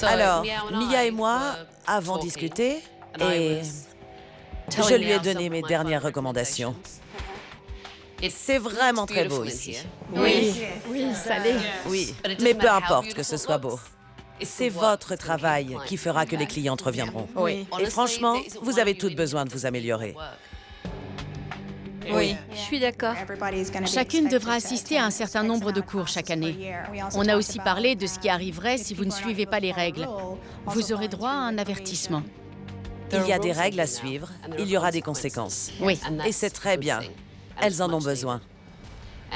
Alors, Mia et moi avons discuté et je lui ai donné mes dernières recommandations. C'est vraiment très beau ici. Oui. Oui, ça l'est. Oui, mais peu importe que ce soit beau. C'est votre travail qui fera que les clientes reviendront. Oui. Et franchement, vous avez toutes besoin de vous améliorer. Oui, je suis d'accord. Chacune devra assister à un certain nombre de cours chaque année. On a aussi parlé de ce qui arriverait si vous ne suivez pas les règles. Vous aurez droit à un avertissement. Il y a des règles à suivre, il y aura des conséquences. Oui. Et c'est très bien. Elles en ont besoin.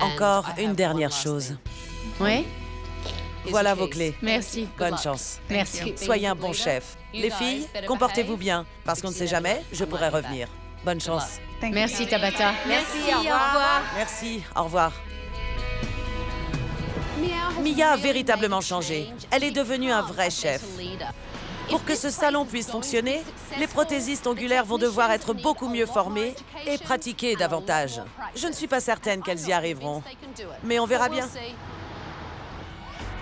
Encore une dernière chose. Oui? Voilà vos clés. Merci. Bonne chance. Merci. Soyez un bon chef. Les filles, comportez-vous bien, parce qu'on ne sait jamais, je pourrais revenir. Bonne chance. Merci, Tabata. Merci, au revoir. Merci, au revoir. Mia a véritablement changé. Elle est devenue un vrai chef. Pour que ce salon puisse fonctionner, les prothésistes ongulaires vont devoir être beaucoup mieux formés et pratiquer davantage. Je ne suis pas certaine qu'elles y arriveront, mais on verra bien.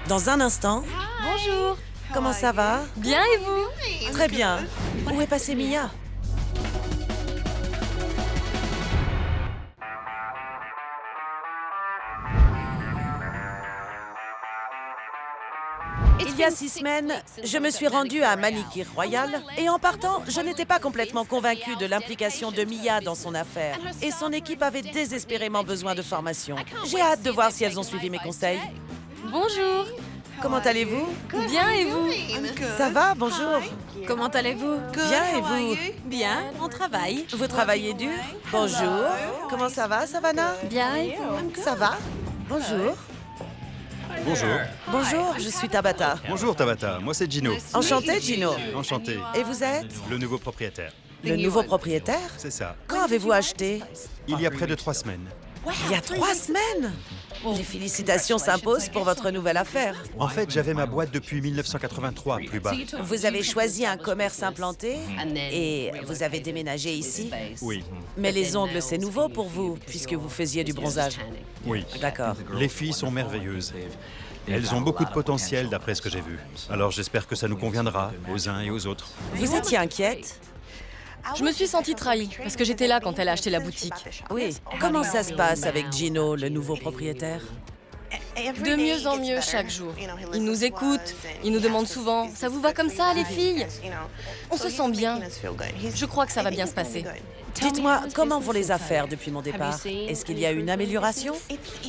Dans un instant... Bonjour. Comment ça va? Bien et vous? Très bien. Où est passée Mia? Il y a 6 semaines, je me suis rendue à Manicure Royal et en partant, je n'étais pas complètement convaincue de l'implication de Mia dans son affaire. Et son équipe avait désespérément besoin de formation. J'ai hâte de voir si elles ont suivi mes conseils. Bonjour. Comment allez-vous? Bien et vous? Ça va, bonjour. Comment allez-vous? Bien et vous? Bien, on travaille. Vous travaillez dur? Bonjour. Comment ça va, Savannah? Bien et vous? Ça va? Bonjour. Bonjour. Bonjour, je suis Tabata. Bonjour Tabata, moi c'est Gino. Enchanté, Gino. Enchanté. Et vous êtes? Le nouveau propriétaire. Le nouveau propriétaire? C'est ça. Quand avez-vous acheté? Il y a près de 3 semaines. Il y a 3 semaines? Les félicitations s'imposent pour votre nouvelle affaire. En fait, j'avais ma boîte depuis 1983, plus bas. Vous avez choisi un commerce implanté et vous avez déménagé ici? Oui. Mais les ongles, c'est nouveau pour vous, puisque vous faisiez du bronzage. Oui. D'accord. Les filles sont merveilleuses. Elles ont beaucoup de potentiel d'après ce que j'ai vu. Alors j'espère que ça nous conviendra, aux uns et aux autres. Vous étiez inquiète? Je me suis sentie trahie, parce que j'étais là quand elle a acheté la boutique. Oui. Comment ça se passe avec Gino, le nouveau propriétaire? De mieux en mieux chaque jour. Il nous écoute, il nous demande souvent « Ça vous va comme ça, les filles ?» On se sent bien. Je crois que ça va bien se passer. Dites-moi, comment vont les affaires depuis mon départ? Est-ce qu'il y a une amélioration?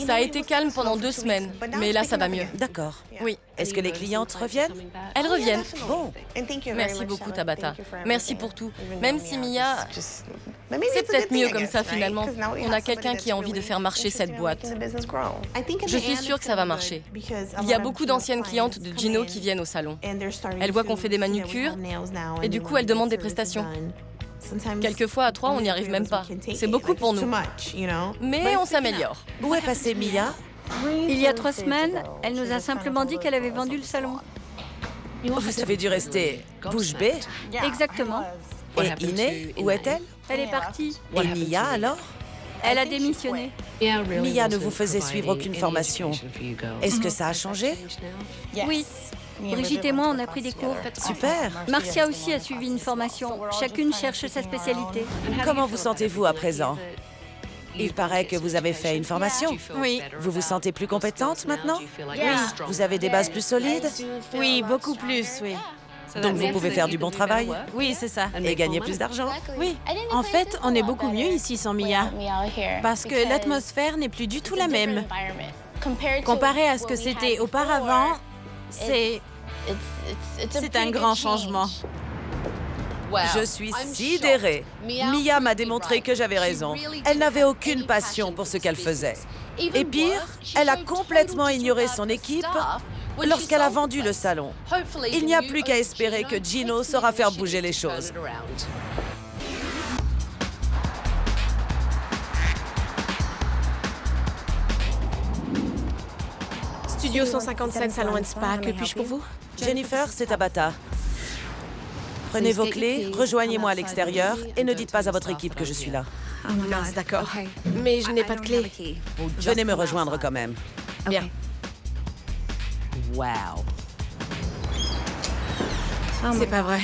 Ça a été calme pendant 2 semaines, mais là, ça va mieux. D'accord. Oui. Est-ce que les clientes reviennent? Elles reviennent. Bon. Merci beaucoup, Tabata. Merci pour tout. Même si Mia... C'est peut-être mieux comme ça, finalement. On a quelqu'un qui a envie de faire marcher cette boîte. Je suis sûre que ça va marcher. Il y a beaucoup d'anciennes clientes de Gino qui viennent au salon. Elles voient qu'on fait des manucures et du coup, elles demandent des prestations. Quelquefois, à 3, on n'y arrive même pas. C'est beaucoup pour nous. Mais on s'améliore. Où est passée Mia? Il y a 3 semaines, elle nous a simplement dit qu'elle avait vendu le salon. Vous avez dû rester bouche bée? Exactement. Et Iné, où est-elle? Elle est partie. Et Mia, alors? Elle a démissionné. Mia ne vous faisait suivre aucune formation. Est-ce que ça a changé? Oui. Brigitte et moi, on a pris des cours. Super. Marcia aussi a suivi une formation. Chacune cherche sa spécialité. Comment vous sentez-vous à présent? Il paraît que vous avez fait une formation. Oui. Vous vous sentez plus compétente maintenant? Oui. Vous avez des bases plus solides? Oui, beaucoup plus, oui. Donc vous pouvez faire du bon travail? Oui, c'est ça. Et gagner plus d'argent? Oui. En fait, on est beaucoup mieux ici sans Mia. Parce que l'atmosphère n'est plus du tout la même. Comparé à ce que c'était auparavant, c'est un grand changement. Je suis sidérée. Mia m'a démontré que j'avais raison. Elle n'avait aucune passion pour ce qu'elle faisait. Et pire, elle a complètement ignoré son équipe lorsqu'elle a vendu le salon. Il n'y a plus qu'à espérer que Gino saura faire bouger les choses. Studio 157 Salon & Spa, que puis-je pour vous? Jennifer, c'est Tabata. Prenez vos clés, rejoignez-moi à l'extérieur et ne dites pas à votre équipe que je suis là. Mince, d'accord. Mais je n'ai pas de clé. Venez me rejoindre quand même. Bien. C'est pas vrai.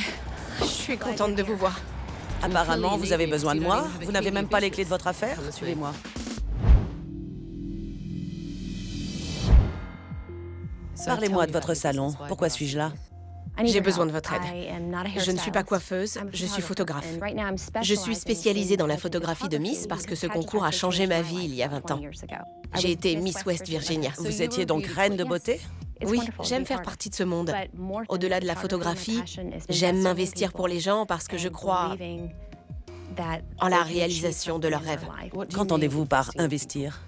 Je suis contente de vous voir. Apparemment, vous avez besoin de moi. Vous n'avez même pas les clés de votre affaire. Suivez-moi. Parlez-moi de votre salon. Pourquoi suis-je là? J'ai besoin de votre aide. Je ne suis pas coiffeuse, je suis photographe. Je suis spécialisée dans la photographie de Miss parce que ce concours a changé ma vie il y a 20 ans. J'ai été Miss West Virginia. Vous étiez donc reine de beauté? Oui, j'aime faire partie de ce monde. Au-delà de la photographie, j'aime m'investir pour les gens parce que je crois en la réalisation de leurs rêves. Qu'entendez-vous par investir?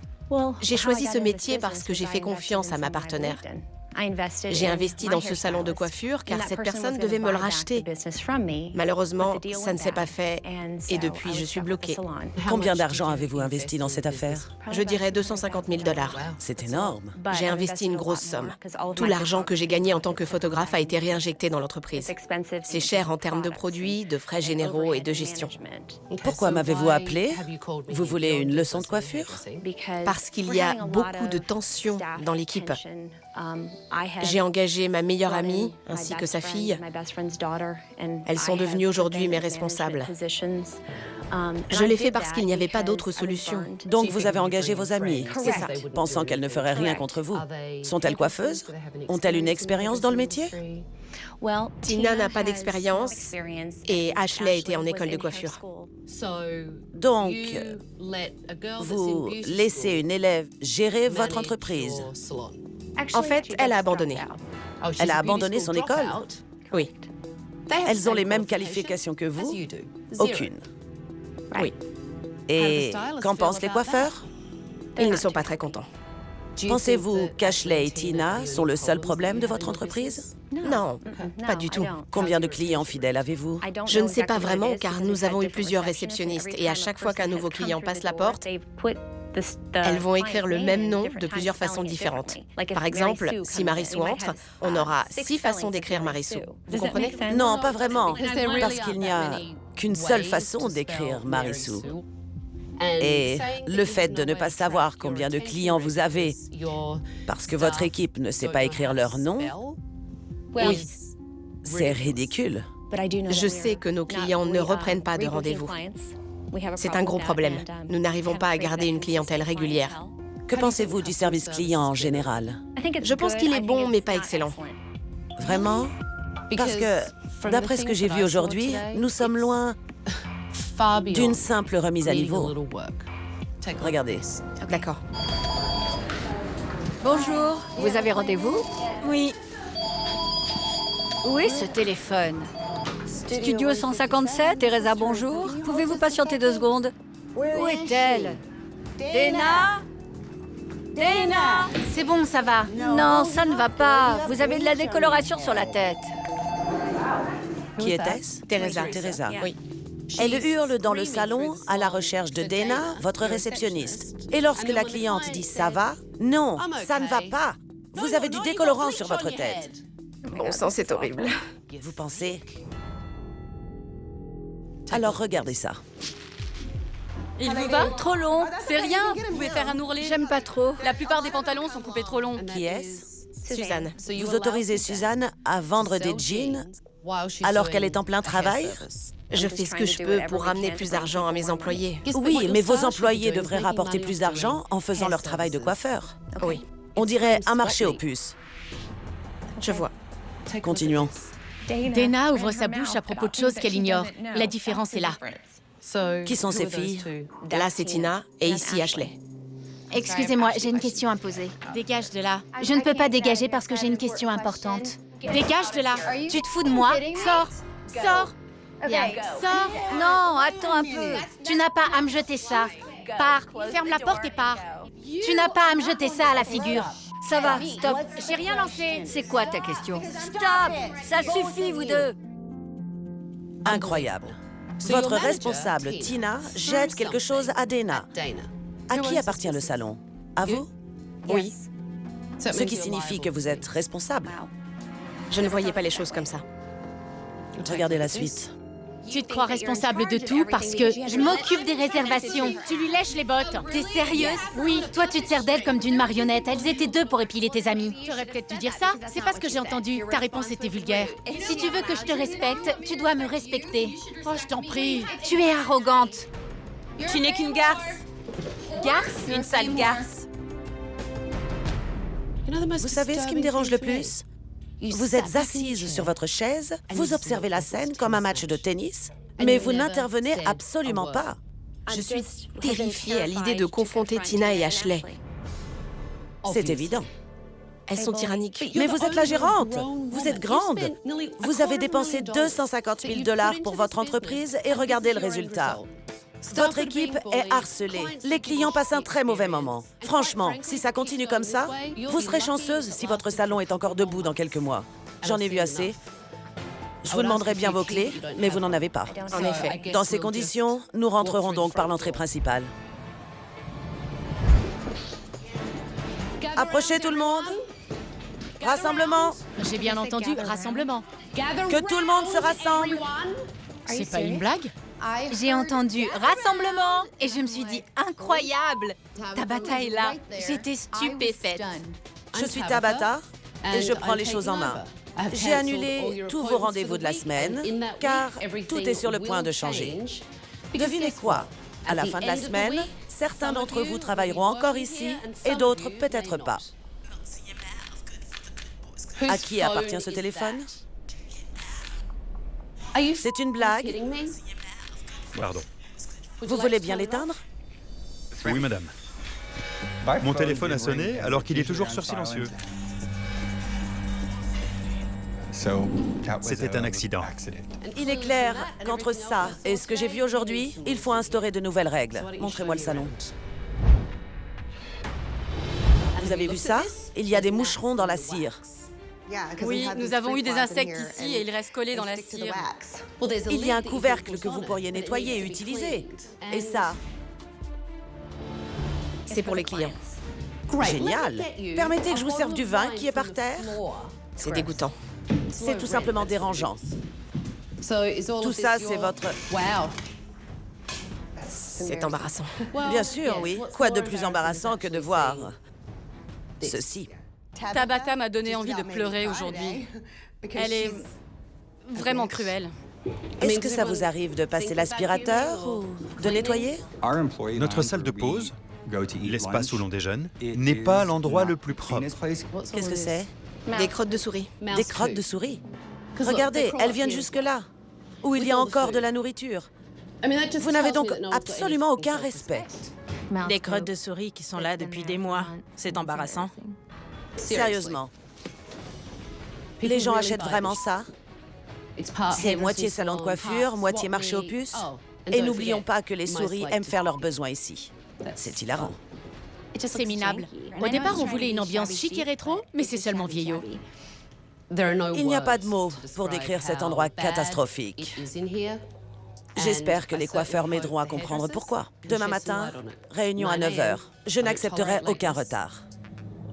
J'ai choisi ce métier parce que j'ai fait confiance à ma partenaire. J'ai investi dans ce salon de coiffure car cette personne devait me le racheter. Malheureusement, ça ne s'est pas fait et depuis, je suis bloquée. Combien d'argent avez-vous investi dans cette affaire? Je dirais 250 000 $. C'est énorme. J'ai investi une grosse somme. Tout l'argent que j'ai gagné en tant que photographe a été réinjecté dans l'entreprise. C'est cher en termes de produits, de frais généraux et de gestion. Pourquoi m'avez-vous appelé? Vous voulez une leçon de coiffure? Parce qu'il y a beaucoup de tension dans l'équipe. J'ai engagé ma meilleure amie ainsi que sa fille. Elles sont devenues aujourd'hui mes responsables. Je l'ai fait parce qu'il n'y avait pas d'autre solution. Donc vous avez engagé vos amies, c'est ça, pensant qu'elles ne feraient rien contre vous. Sont-elles coiffeuses? Ont-elles une expérience dans le métier? Tina n'a pas d'expérience et Ashley était en école de coiffure. Donc, vous laissez une élève gérer votre entreprise? En fait, elle a abandonné. Elle a abandonné son école? Oui. Elles ont les mêmes qualifications que vous? Aucune. Oui. Et qu'en pensent les coiffeurs? Ils ne sont pas très contents. Pensez-vous qu'Ashley et Tina sont le seul problème de votre entreprise? Non, pas du tout. Combien de clients fidèles avez-vous? Je ne sais pas vraiment car nous avons eu plusieurs réceptionnistes et à chaque fois qu'un nouveau client passe la porte, elles vont écrire le même nom de plusieurs façons différentes. Par exemple, si Marissou entre, on aura 6 façons d'écrire Marissou. Vous comprenez? Non, pas vraiment. Parce qu'il n'y a qu'une seule façon d'écrire Marissou. Et le fait de ne pas savoir combien de clients vous avez parce que votre équipe ne sait pas écrire leur nom, oui, c'est ridicule. Je sais que nos clients ne reprennent pas de rendez-vous. C'est un gros problème. Nous n'arrivons pas à garder une clientèle régulière. Que pensez-vous du service client en général? Je pense qu'il est bon, mais pas excellent. Vraiment? Parce que, d'après ce que j'ai vu aujourd'hui, nous sommes loin d'une simple remise à niveau. Regardez. D'accord. Bonjour, vous avez rendez-vous? Oui. Où est ce téléphone? Studio 157, Teresa, bonjour. Pouvez-vous patienter 2 secondes? Où est-elle? Dana? Dana? C'est bon, ça va. Non, ça ne va pas. Vous avez de la décoloration sur la tête. Qui était-ce? Teresa. Teresa. Oui. Elle hurle dans le salon à la recherche de Dana, votre réceptionniste. Et lorsque la cliente dit « ça va », non, ça ne va pas. Vous avez du décolorant sur votre tête. Bon sang, c'est horrible. Vous pensez? Alors regardez ça. Il vous va? Trop long. C'est rien, vous pouvez faire un ourlet. J'aime pas trop. La plupart des pantalons sont coupés trop longs. Qui est-ce? Suzanne. Vous autorisez Suzanne à vendre des jeans alors qu'elle est en plein travail? Je fais ce que je peux pour ramener plus d'argent à mes employés. Oui, mais vos employés devraient rapporter plus d'argent en faisant leur travail de coiffeur. Oui, On dirait un marché aux puces. je vois. Continuons. Dana ouvre sa bouche à propos de choses qu'elle ignore. La différence est là. Qui sont ces filles? Là, c'est Tina et ici, Ashley. Excusez-moi, j'ai une question à poser. Dégage de là. Je ne peux pas dégager parce que j'ai une question importante. Dégage de là. Tu te fous de moi? Sors. Sors. Bien. Sors. Non, attends un peu. Tu n'as pas à me jeter ça. Pars. Ferme la porte et pars. Tu n'as pas à me jeter ça à la figure. Ça va, stop. J'ai rien lancé. C'est quoi ta question? Stop! Ça suffit, vous deux. Incroyable. Votre responsable, Tina, jette quelque chose à Dana. À qui appartient le salon? À vous? Oui, Ce qui signifie que vous êtes responsable. je ne voyais pas les choses comme ça. Regardez la suite. Tu te crois responsable de tout parce que Je m'occupe des réservations. tu lui lèches les bottes. T'es sérieuse? Oui. Toi, tu te sers d'elle comme d'une marionnette. Elles étaient 2 pour épiler tes amis. Tu aurais peut-être dû dire ça. C'est pas ce que j'ai entendu. Ta réponse était vulgaire. Si tu veux que je te respecte, tu dois me respecter. Oh, je t'en prie. Tu es arrogante. Tu n'es qu'une garce. Garce? Une sale garce. Vous savez ce qui me dérange le plus? Vous êtes assise sur votre chaise, vous observez la scène comme un match de tennis, mais vous n'intervenez absolument pas. Je suis terrifiée à l'idée de confronter Tina et Ashley. C'est évident. Elles sont tyranniques. Mais vous êtes la gérante, vous êtes grande. Vous avez dépensé 250 000 $ pour votre entreprise et regardez le résultat. Votre équipe est harcelée. Les clients passent un très mauvais moment. Franchement, si ça continue comme ça, vous serez chanceuse si votre salon est encore debout dans quelques mois. J'en ai vu assez. Je vous demanderai bien vos clés, mais vous n'en avez pas. En effet. Dans ces conditions, nous rentrerons donc par l'entrée principale. Approchez tout le monde. Rassemblement. J'ai bien entendu. Rassemblement. Que tout le monde se rassemble. C'est pas une blague? J'ai entendu rassemblement et je me suis dit incroyable. Tabata est là. J'étais stupéfaite. Je suis Tabata et je prends les choses en main. J'ai annulé tous vos rendez-vous de la semaine car tout est sur le point de changer. Devinez quoi? À la fin de la semaine, certains d'entre vous travailleront encore ici et d'autres peut-être pas. À qui appartient ce téléphone? C'est une blague? Pardon. Vous voulez bien l'éteindre? Oui, madame. Mon téléphone a sonné alors qu'il est toujours sur silencieux. C'était un accident. Il est clair qu'entre ça et ce que j'ai vu aujourd'hui, il faut instaurer de nouvelles règles. Montrez-moi le salon. Vous avez vu ça? Il y a des moucherons dans la cire. Oui, nous avons eu des insectes ici et ils restent collés dans la cire. Il y a un couvercle que vous pourriez nettoyer et utiliser. Et ça? C'est pour les clients. Génial! Permettez que je vous serve du vin qui est par terre? C'est dégoûtant. C'est tout simplement dérangeant. Tout ça, c'est votre... C'est embarrassant. Bien sûr, oui. Quoi de plus embarrassant que de voir ceci? Tabata m'a donné envie de pleurer aujourd'hui. Elle est vraiment cruelle. Est-ce que ça vous arrive de passer l'aspirateur ou de nettoyer? Notre salle de pause, l'espace où l'on déjeune, n'est pas l'endroit le plus propre. Qu'est-ce que c'est? Des crottes de souris. Des crottes de souris? Regardez, elles viennent jusque-là, où il y a encore de la nourriture. Vous n'avez donc absolument aucun respect. Des crottes de souris qui sont là depuis des mois. C'est embarrassant. Sérieusement. Les gens achètent vraiment ça? C'est moitié salon de coiffure, moitié marché aux puces. Et n'oublions pas que les souris aiment faire leurs besoins ici. C'est hilarant. C'est minable. Au départ, on voulait une ambiance chic et rétro, mais c'est seulement vieillot. Il n'y a pas de mots pour décrire cet endroit catastrophique. J'espère que les coiffeurs m'aideront à comprendre pourquoi. Demain matin, réunion à 9h. Je n'accepterai aucun retard.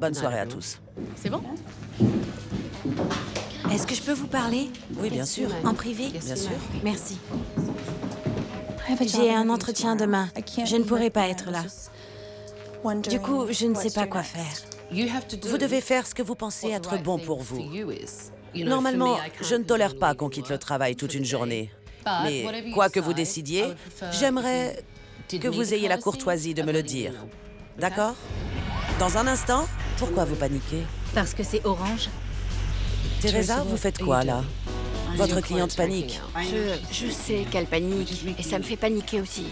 Bonne soirée à tous. C'est bon? Est-ce que je peux vous parler? Oui, bien sûr. En privé? Bien sûr. Merci. J'ai un entretien demain. Je ne pourrai pas être là. Du coup, je ne sais pas quoi faire. Vous devez faire ce que vous pensez être bon pour vous. Normalement, je ne tolère pas qu'on quitte le travail toute une journée. Mais quoi que vous décidiez, j'aimerais que vous ayez la courtoisie de me le dire. D'accord? Dans un instant, pourquoi vous paniquez? Parce que c'est orange. Teresa, vous faites quoi, là? Votre cliente panique. Je sais qu'elle panique, et ça me fait paniquer aussi.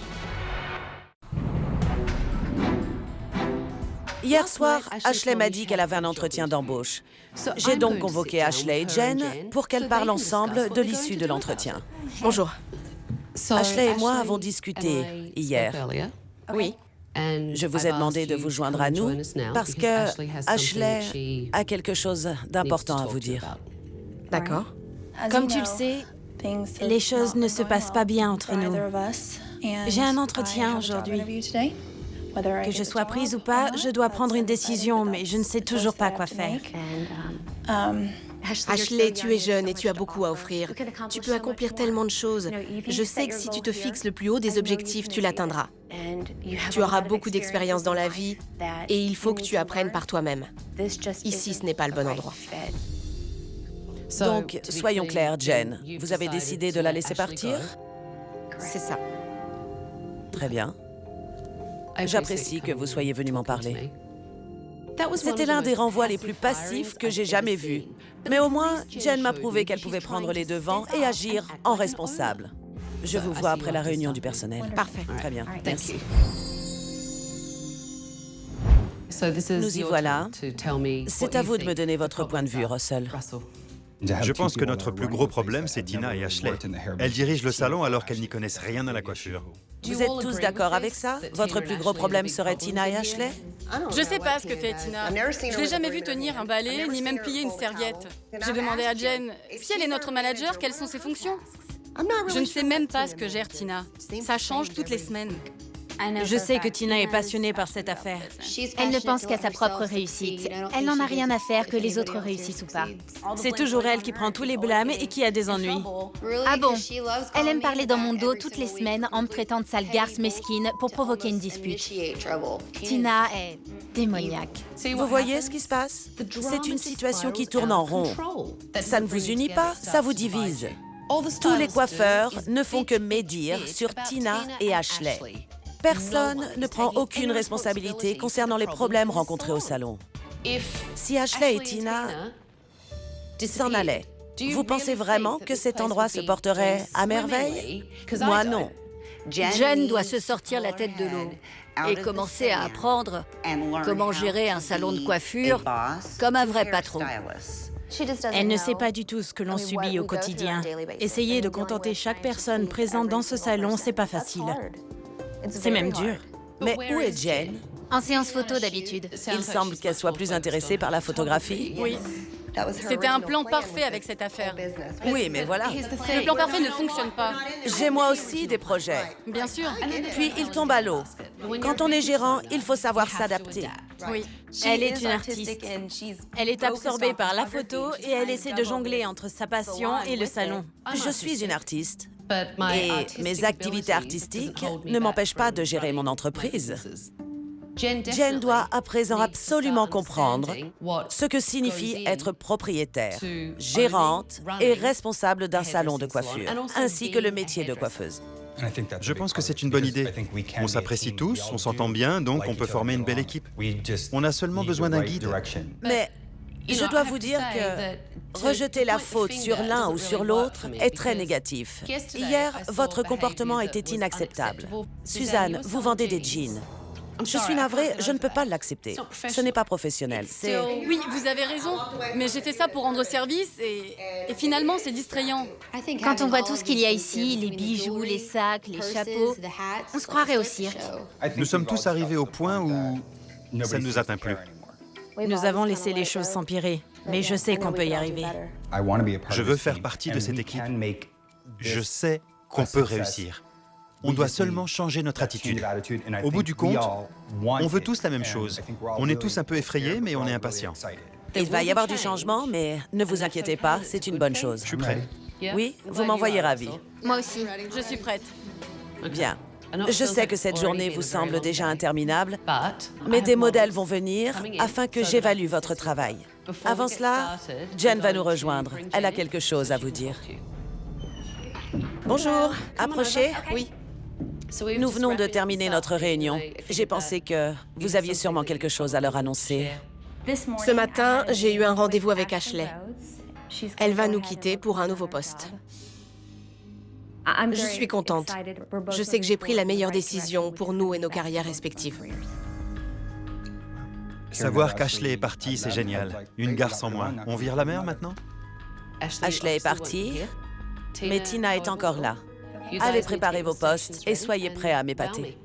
Hier soir, Ashley m'a dit qu'elle avait un entretien d'embauche. J'ai donc convoqué Ashley et Jen pour qu'elles parlent ensemble de l'issue de l'entretien. Bonjour. Ashley et moi avons discuté hier. Oui. Je vous ai demandé de vous joindre à nous parce que Ashley a quelque chose d'important à vous dire. D'accord. Comme tu le sais, les choses ne se passent pas bien entre nous. J'ai un entretien aujourd'hui. Que je sois prise ou pas, je dois prendre une décision, mais je ne sais toujours pas quoi faire. Ashley, tu es jeune et tu as beaucoup à offrir. Tu peux accomplir tellement de choses. Je sais que si tu te fixes le plus haut des objectifs, tu l'atteindras. Tu auras beaucoup d'expérience dans la vie et il faut que tu apprennes par toi-même. Ici, ce n'est pas le bon endroit. Donc, soyons clairs, Jen. Vous avez décidé de la laisser partir? C'est ça. Très bien. J'apprécie que vous soyez venu m'en parler. C'était l'un des renvois les plus passifs que j'ai jamais vus. Mais au moins, Jen m'a prouvé qu'elle pouvait prendre les devants et agir en responsable. Je vous vois après la réunion du personnel. Parfait. Très bien. Merci. Nous y voilà. C'est à vous de me donner votre point de vue, Russell. Je pense que notre plus gros problème, c'est Tina et Ashley. Elles dirigent le salon alors qu'elles n'y connaissent rien à la coiffure. Vous êtes tous d'accord avec ça? Votre plus gros problème serait Tina et Ashley? Je sais pas ce que fait Tina. Je l'ai jamais vue tenir un balai, ni même plier une serviette. J'ai demandé à Jen, si elle est notre manager, quelles sont ses fonctions? Je ne sais même pas ce que gère Tina. Ça change toutes les semaines. Je sais que Tina est passionnée par cette affaire. Elle ne pense qu'à sa propre réussite. Elle n'en a rien à faire que les autres réussissent ou pas. C'est toujours elle qui prend tous les blâmes et qui a des ennuis. Ah bon? Elle aime parler dans mon dos toutes les semaines en me traitant de sale garce mesquine pour provoquer une dispute. Tina est démoniaque. Vous voyez ce qui se passe? C'est une situation qui tourne en rond. Ça ne vous unit pas, ça vous divise. Tous les coiffeurs ne font que médire sur Tina et Ashley. Personne ne prend aucune responsabilité concernant les problèmes rencontrés au salon. Si Ashley et Tina s'en allaient, vous pensez vraiment que cet endroit se porterait à merveille? Moi, non. Jen doit se sortir la tête de l'eau et commencer à apprendre comment gérer un salon de coiffure comme un vrai patron. Elle ne sait pas du tout ce que l'on subit au quotidien. Essayer de contenter chaque personne présente dans ce salon, c'est pas facile. C'est même dur. Mais où est Jen? En séance photo d'habitude. Il semble qu'elle soit plus intéressée par la photographie. Oui. C'était un plan parfait avec cette affaire. Oui, mais voilà. Le plan parfait ne fonctionne pas. J'ai moi aussi des projets. Bien sûr. Puis il tombe à l'eau. Quand on est gérant, il faut savoir s'adapter. Oui. Elle est une artiste. Elle est absorbée par la photo et elle essaie de jongler entre sa passion et le salon. Je suis une artiste. Et mes activités artistiques ne m'empêchent pas de gérer mon entreprise. Jen doit à présent absolument comprendre ce que signifie être propriétaire, gérante et responsable d'un salon de coiffure, ainsi que le métier de coiffeuse. Je pense que c'est une bonne idée. On s'apprécie tous, on s'entend bien, donc on peut former une belle équipe. On a seulement besoin d'un guide. Mais je dois vous dire que rejeter la faute sur l'un ou sur l'autre est très négatif. Hier, votre comportement était inacceptable. Suzanne, vous vendez des jeans. Je suis navrée, je ne peux pas l'accepter. Ce n'est pas professionnel, c'est... Oui, vous avez raison, mais j'ai fait ça pour rendre service et finalement, c'est distrayant. Quand on voit tout ce qu'il y a ici, les bijoux, les sacs, les chapeaux, on se croirait au cirque. Nous sommes tous arrivés au point où ça ne nous atteint plus. Nous avons laissé les choses s'empirer, mais je sais qu'on peut y arriver. Je veux faire partie de cette équipe. Je sais qu'on peut réussir. On doit seulement changer notre attitude. Au bout du compte, on veut tous la même chose. On est tous un peu effrayés, mais on est impatients. Il va y avoir du changement, mais ne vous inquiétez pas, c'est une bonne chose. Je suis prêt. Oui, vous m'envoyez ravi. Moi aussi. Je suis prête. Bien. Je sais que cette journée vous semble déjà interminable, mais des modèles vont venir afin que j'évalue votre travail. Avant cela, Jen va nous rejoindre. Elle a quelque chose à vous dire. Bonjour, approchez. Oui. Nous venons de terminer notre réunion. J'ai pensé que vous aviez sûrement quelque chose à leur annoncer. Ce matin, j'ai eu un rendez-vous avec Ashley. Elle va nous quitter pour un nouveau poste. Je suis contente. Je sais que j'ai pris la meilleure décision pour nous et nos carrières respectives. Savoir qu'Ashley est partie, c'est génial. Une garce en moins. On vire la mer maintenant? Ashley est partie, mais Tina est encore là. Allez préparer vos postes et soyez prêts à m'épater.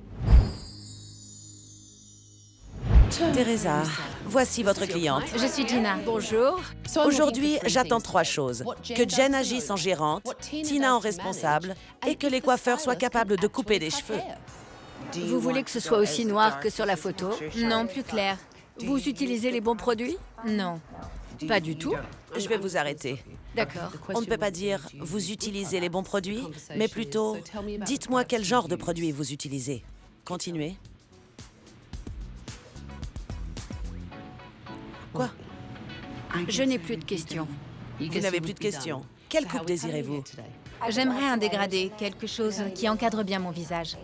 Teresa, voici votre cliente. Je suis Tina. Bonjour. Aujourd'hui, j'attends 3 choses. Que Jen agisse en gérante, Tina en responsable et que les coiffeurs soient capables de couper des cheveux. Vous voulez que ce soit aussi noir que sur la photo? Non, plus clair. Vous utilisez les bons produits? Non. Pas du tout. Je vais vous arrêter. D'accord. On ne peut pas dire « vous utilisez les bons produits », mais plutôt « dites-moi quel genre de produits vous utilisez ». Continuez. Quoi? Je n'ai plus de questions. Vous n'avez plus de questions. Quelle coupe désirez-vous? J'aimerais un dégradé, quelque chose qui encadre bien mon visage.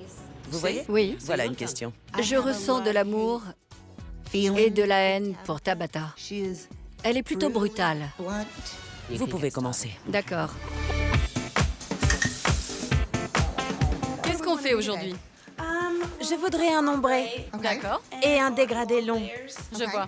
Vous voyez? Oui. Voilà une question. Je ressens de l'amour et de la haine pour Tabata. Elle est plutôt brutale. Vous pouvez commencer. D'accord. Qu'est-ce qu'on fait aujourd'hui? Je voudrais un ombré D'accord. et un dégradé long. Je vois.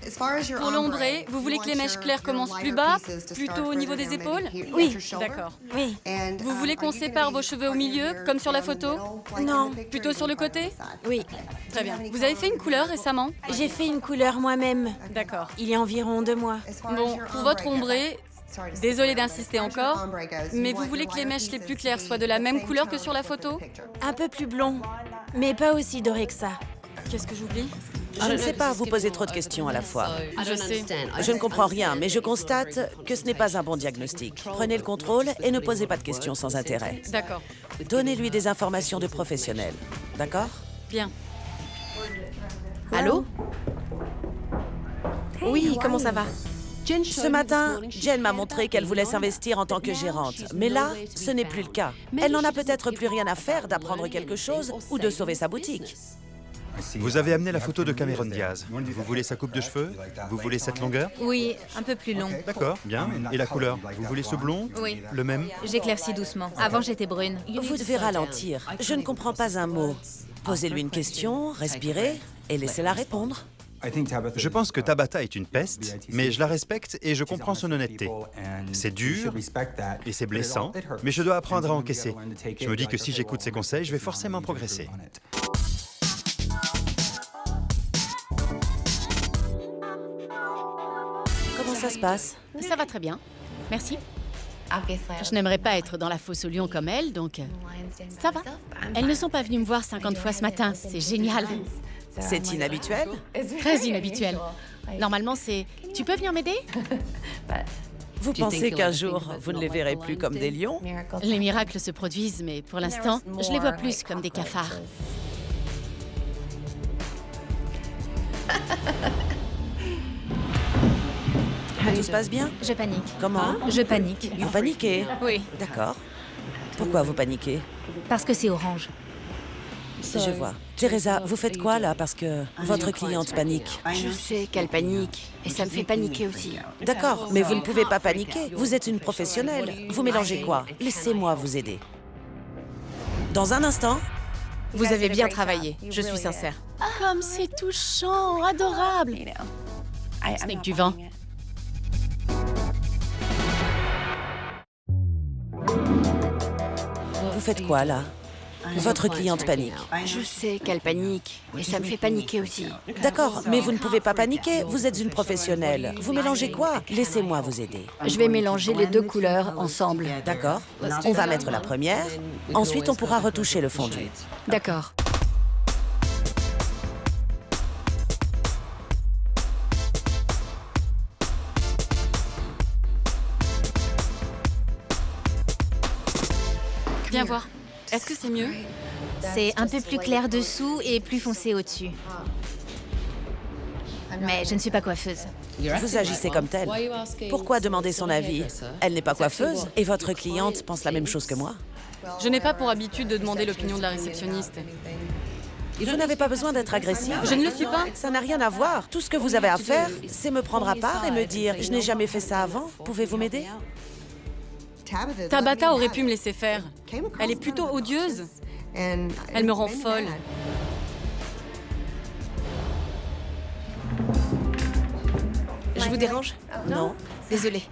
Pour l'ombré, vous voulez que les mèches claires commencent plus bas, plutôt au niveau des épaules? Oui. D'accord. Oui. Vous voulez qu'on sépare vos cheveux au milieu, comme sur la photo? Non. Plutôt sur le côté? Oui. Très bien. Vous avez fait une couleur récemment? J'ai fait une couleur moi-même. D'accord. Il y a environ 2 mois. Bon, pour votre ombré, désolée d'insister encore, mais vous voulez que les mèches les plus claires soient de la même couleur que sur la photo? Un peu plus blond, mais pas aussi doré que ça. Qu'est-ce que j'oublie? Je ne sais pas, vous posez trop de questions à la fois. Je sais. Je ne comprends rien, mais je constate que ce n'est pas un bon diagnostic. Prenez le contrôle et ne posez pas de questions sans intérêt. D'accord. Donnez-lui des informations de professionnel. D'accord? Bien. Allô? Oui, comment ça va? Ce matin, Jen m'a montré qu'elle voulait s'investir en tant que gérante. Mais là, ce n'est plus le cas. Elle n'en a peut-être plus rien à faire d'apprendre quelque chose ou de sauver sa boutique. Vous avez amené la photo de Cameron Diaz. Vous voulez sa coupe de cheveux? Vous voulez cette longueur? Oui, un peu plus long. D'accord, bien. Et la couleur? Vous voulez ce blond? Oui. Le même? J'éclaircis doucement. Avant, j'étais brune. Vous devez ralentir. Je ne comprends pas un mot. Posez-lui une question, respirez et laissez-la répondre. Je pense que Tabata est une peste, mais je la respecte et je comprends son honnêteté. C'est dur et c'est blessant, mais je dois apprendre à encaisser. Je me dis que si j'écoute ses conseils, je vais forcément progresser. se passe? Ça va très bien. Merci. Je n'aimerais pas être dans la fosse aux lions comme elle, donc ça va. Elles ne sont pas venues me voir 50 fois ce matin. C'est génial. C'est inhabituel? Très inhabituel. Normalement, c'est « Tu peux venir m'aider ?» Vous pensez qu'un jour, vous ne les verrez plus comme des lions? Les miracles se produisent, mais pour l'instant, je les vois plus comme des cafards. Tout se passe bien? Je panique. Comment? Je panique. Vous paniquez? Oui. D'accord. Pourquoi vous paniquez? Parce que c'est orange. Je vois. Teresa, vous faites quoi là? Parce que votre cliente panique. Je sais qu'elle panique, et ça me fait paniquer aussi. D'accord, mais vous ne pouvez pas paniquer. Vous êtes une professionnelle. Vous mélangez quoi? Laissez-moi vous aider. Dans un instant... Vous avez bien travaillé, je suis sincère. Comme c'est touchant, adorable. Ce n'est que du vent. Vous faites quoi là? Votre cliente panique. Je sais qu'elle panique, et ça me fait paniquer aussi. D'accord, mais vous ne pouvez pas paniquer, vous êtes une professionnelle. Vous mélangez quoi? Laissez-moi vous aider. Je vais mélanger les deux couleurs ensemble. D'accord, on va mettre la première, ensuite on pourra retoucher le fondu. D'accord. Viens voir. Est-ce que c'est mieux? C'est un peu plus clair dessous et plus foncé au-dessus. Mais je ne suis pas coiffeuse. Vous agissez comme telle. Pourquoi demander son avis? Elle n'est pas coiffeuse et votre cliente pense la même chose que moi. Je n'ai pas pour habitude de demander l'opinion de la réceptionniste. Vous n'avez pas besoin d'être agressif. Je ne le suis pas. Ça n'a rien à voir. Tout ce que vous avez à faire, c'est me prendre à part et me dire « Je n'ai jamais fait ça avant. Pouvez-vous m'aider ?» Tabata aurait pu me laisser faire. Elle est plutôt odieuse. Elle me rend folle. Je vous dérange? Non. Désolée.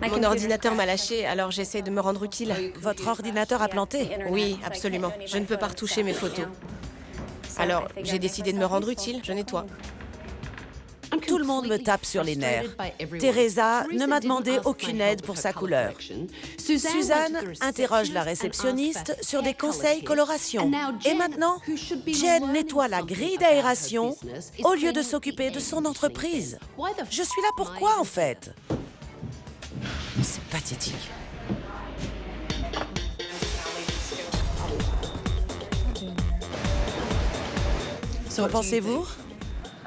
Mon ordinateur m'a lâché, alors j'essaie de me rendre utile. Votre ordinateur a planté? Oui, absolument. Je ne peux pas retoucher mes photos. Alors, j'ai décidé de me rendre utile, je nettoie. Tout le monde me tape sur les nerfs. Teresa ne m'a demandé aucune aide pour sa couleur. Suzanne interroge la réceptionniste sur des conseils coloration. Et maintenant, Jen nettoie la grille d'aération au lieu de s'occuper de son entreprise. Je suis là pour quoi, en fait? C'est pathétique. Qu'en pensez-vous?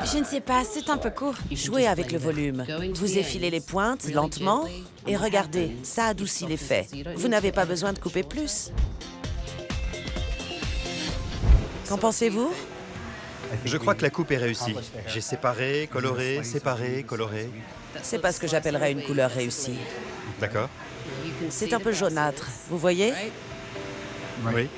Je ne sais pas, c'est un peu court. Jouez avec le volume. Vous effilez les pointes lentement et regardez, ça adoucit l'effet. Vous n'avez pas besoin de couper plus. Qu'en pensez-vous? Je crois que la coupe est réussie. J'ai séparé, coloré, séparé, coloré. C'est pas ce que j'appellerais une couleur réussie. D'accord. C'est un peu jaunâtre, vous voyez? Oui.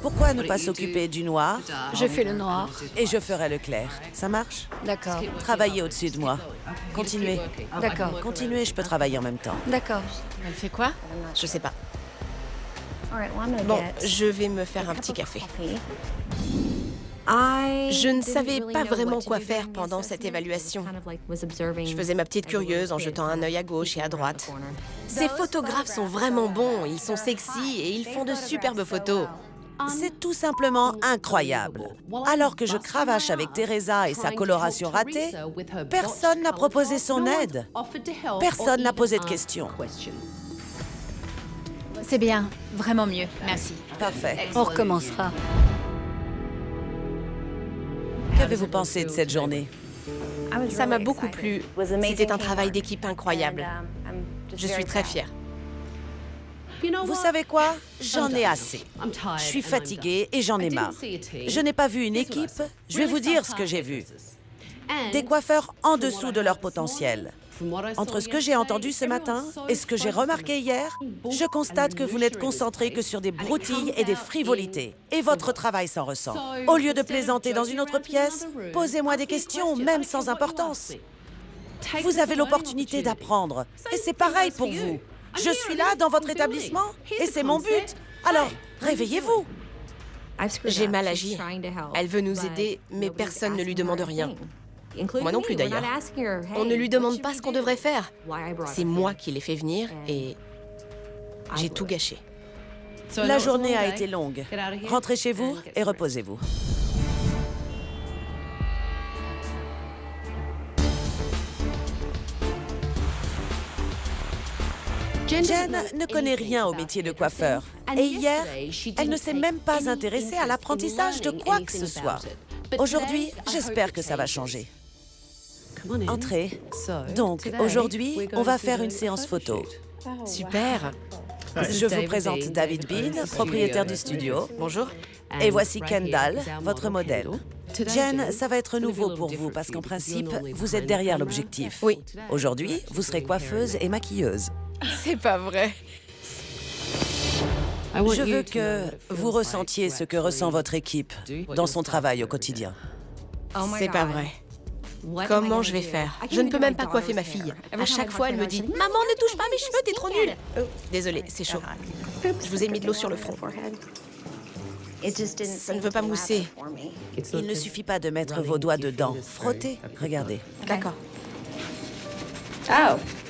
Pourquoi ne pas s'occuper du noir? Je fais le noir. Et je ferai le clair. Ça marche? D'accord. Travaillez au-dessus de moi. Continuez. D'accord. Continuez, je peux travailler en même temps. D'accord. Elle fait quoi? Je sais pas. Bon, je vais me faire un petit café. Je ne savais pas vraiment quoi faire pendant cette évaluation. Je faisais ma petite curieuse en jetant un œil à gauche et à droite. Ces photographes sont vraiment bons, ils sont sexy et ils font de superbes photos. C'est tout simplement incroyable. Alors que je cravache avec Teresa et sa coloration ratée, personne n'a proposé son aide. Personne n'a posé de questions. C'est bien, vraiment mieux, merci. Parfait. On recommencera. Qu'avez-vous pensé de cette journée? Ça m'a beaucoup plu. C'était un travail d'équipe incroyable. Je suis très fière. Vous savez quoi? J'en ai assez. Je suis fatiguée et j'en ai marre. Je n'ai pas vu une équipe. Je vais vous dire ce que j'ai vu. Des coiffeurs en dessous de leur potentiel. Entre ce que j'ai entendu ce matin et ce que j'ai remarqué hier, je constate que vous n'êtes concentrés que sur des broutilles et des frivolités. Et votre travail s'en ressent. Au lieu de plaisanter dans une autre pièce, posez-moi des questions, même sans importance. Vous avez l'opportunité d'apprendre. Et c'est pareil pour vous. Je suis là dans votre établissement et c'est mon but. Alors, réveillez-vous. J'ai mal agi. Elle veut nous aider, mais personne ne lui demande rien. Moi non plus d'ailleurs. On ne lui demande pas ce qu'on devrait faire. C'est moi qui l'ai fait venir et j'ai tout gâché. La journée a été longue. Rentrez chez vous et reposez-vous. Jen ne connaît rien au métier de coiffeur. Et hier, elle ne s'est même pas intéressée à l'apprentissage de quoi que ce soit. Aujourd'hui, j'espère que ça va changer. Entrez. Donc, aujourd'hui, on va faire une séance photo. Super. Je vous présente David Bean, propriétaire du studio. Bonjour. Et voici Kendall, votre modèle. Jen, ça va être nouveau pour vous parce qu'en principe, vous êtes derrière l'objectif. Oui. Aujourd'hui, vous serez coiffeuse et maquilleuse. C'est pas vrai. Je veux que vous ressentiez ce que ressent votre équipe dans son travail au quotidien. C'est pas vrai. Comment je vais faire? Je ne peux même pas coiffer ma fille. À chaque fois, elle me dit « Maman, ne touche pas mes cheveux, t'es trop nulle !» Désolée, c'est chaud. Je vous ai mis de l'eau sur le front. Ça ne veut pas mousser. Il ne suffit pas de mettre vos doigts dedans. Frottez, regardez. D'accord.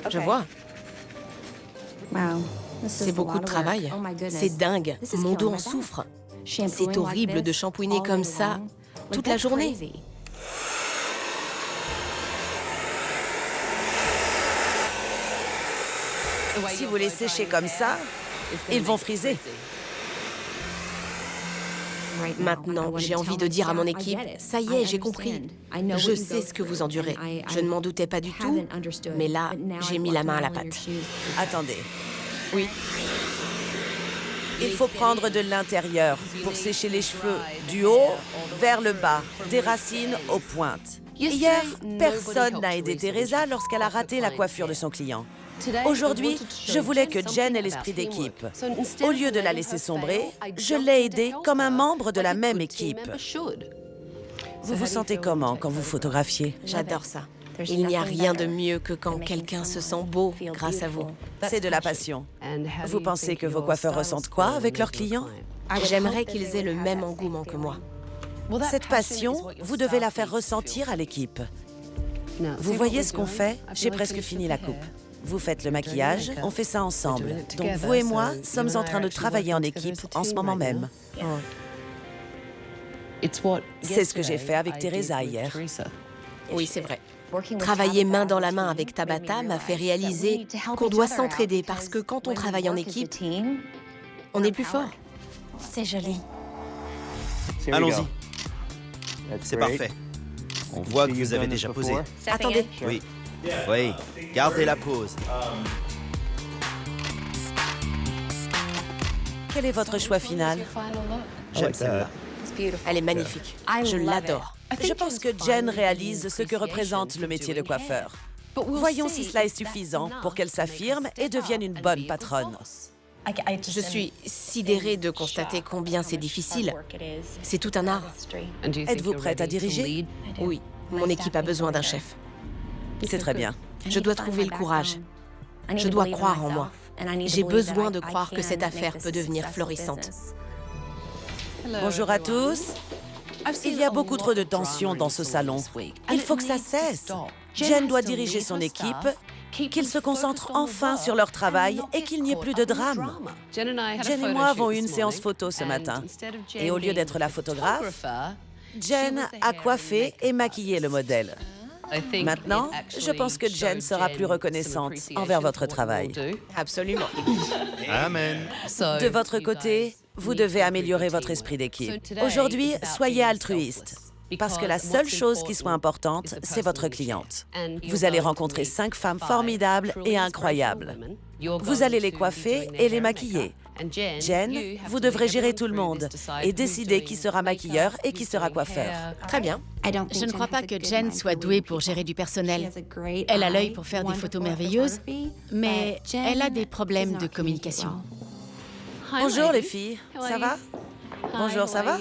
Je vois. C'est beaucoup de travail. C'est dingue. Mon dos en souffre. C'est horrible de shampouiner comme ça toute la journée. Si vous les séchez comme ça, ils vont friser. Maintenant, j'ai envie de dire à mon équipe, ça y est, j'ai compris. Je sais ce que vous endurez. Je ne m'en doutais pas du tout, mais là, j'ai mis la main à la pâte. Attendez. Oui. Il faut prendre de l'intérieur pour sécher les cheveux du haut vers le bas, des racines aux pointes. Hier, personne n'a aidé Teresa lorsqu'elle a raté la coiffure de son client. Aujourd'hui, je voulais que Jen ait l'esprit d'équipe. Au lieu de la laisser sombrer, je l'ai aidée comme un membre de la même équipe. Vous vous sentez comment quand vous photographiez? J'adore ça. Il n'y a rien de mieux que quand quelqu'un se sent beau grâce à vous. C'est de la passion. Vous pensez que vos coiffeurs ressentent quoi avec leurs clients? J'aimerais qu'ils aient le même engouement que moi. Cette passion, vous devez la faire ressentir à l'équipe. Vous voyez ce qu'on fait? J'ai presque fini la coupe. Vous faites le maquillage, on fait ça ensemble. Donc vous et moi sommes en train de travailler en équipe en ce moment même. C'est ce que j'ai fait avec Teresa hier. Oui, c'est vrai. Travailler main dans la main avec Tabata m'a fait réaliser qu'on doit s'entraider parce que quand on travaille en équipe, on est plus fort. C'est joli. Allons-y. C'est parfait. On voit que vous avez déjà posé. Attendez. Oui. Oui, gardez la pose. Quel est votre choix final? J'aime celle-là. Elle est magnifique. Je l'adore. Je pense que Jen réalise ce que représente le métier de coiffeur. Voyons si cela est suffisant pour qu'elle s'affirme et devienne une bonne patronne. Je suis sidérée de constater combien c'est difficile. C'est tout un art. Êtes-vous prête à diriger? Oui, mon équipe a besoin d'un chef. C'est très bien. Je dois trouver le courage. Je dois croire en moi. J'ai besoin de croire que cette affaire peut devenir florissante. Bonjour à tous. Il y a beaucoup trop de tension dans ce salon. Il faut que ça cesse. Jen doit diriger son équipe, qu'ils se concentrent enfin sur leur travail et qu'il n'y ait plus de drame. Jen et moi avons eu une séance photo ce matin. Et au lieu d'être la photographe, Jen a coiffé et maquillé le modèle. Maintenant, je pense que Jen sera plus reconnaissante envers votre travail. Absolument. Amen. De votre côté, vous devez améliorer votre esprit d'équipe. Aujourd'hui, soyez altruiste. Parce que la seule chose qui soit importante, c'est votre cliente. Vous allez rencontrer 5 femmes formidables et incroyables. Vous allez les coiffer et les maquiller. Jen, vous devrez gérer tout le monde et décider qui sera maquilleur et qui sera coiffeur. Très bien. Je ne crois pas que Jen soit douée pour gérer du personnel. Elle a l'œil pour faire des photos merveilleuses, mais elle a des problèmes de communication. Bonjour les filles, ça va? Bonjour, ça va?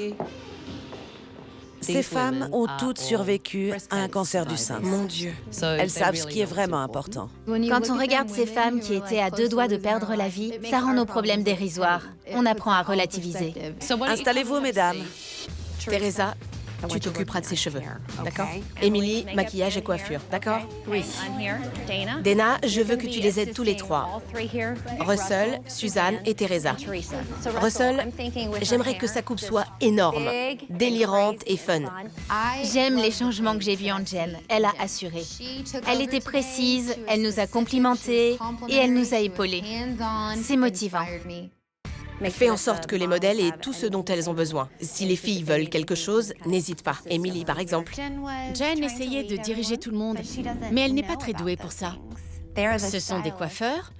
Ces femmes ont toutes survécu à un cancer du sein. Mon Dieu. Elles savent ce qui est vraiment important. Quand on regarde ces femmes qui étaient à 2 doigts de perdre la vie, ça rend nos problèmes dérisoires. On apprend à relativiser. Installez-vous, mesdames. Teresa, Tu t'occuperas de ses cheveux, d'accord? Emily, maquillage et coiffure, d'accord? Oui. Dana, je veux que tu les aides tous les trois. Russell, Suzanne et Teresa. Russell, j'aimerais que sa coupe soit énorme, délirante et fun. J'aime les changements que j'ai vus en Jen. Elle a assuré. Elle était précise, elle nous a complimentés et elle nous a épaulés. C'est motivant. Fais en sorte que les modèles aient tout ce dont elles ont besoin. Si les filles veulent quelque chose, n'hésite pas. Emily, par exemple. Jen essayait de diriger tout le monde, mais elle n'est pas très douée pour ça. Ce sont des coiffeurs,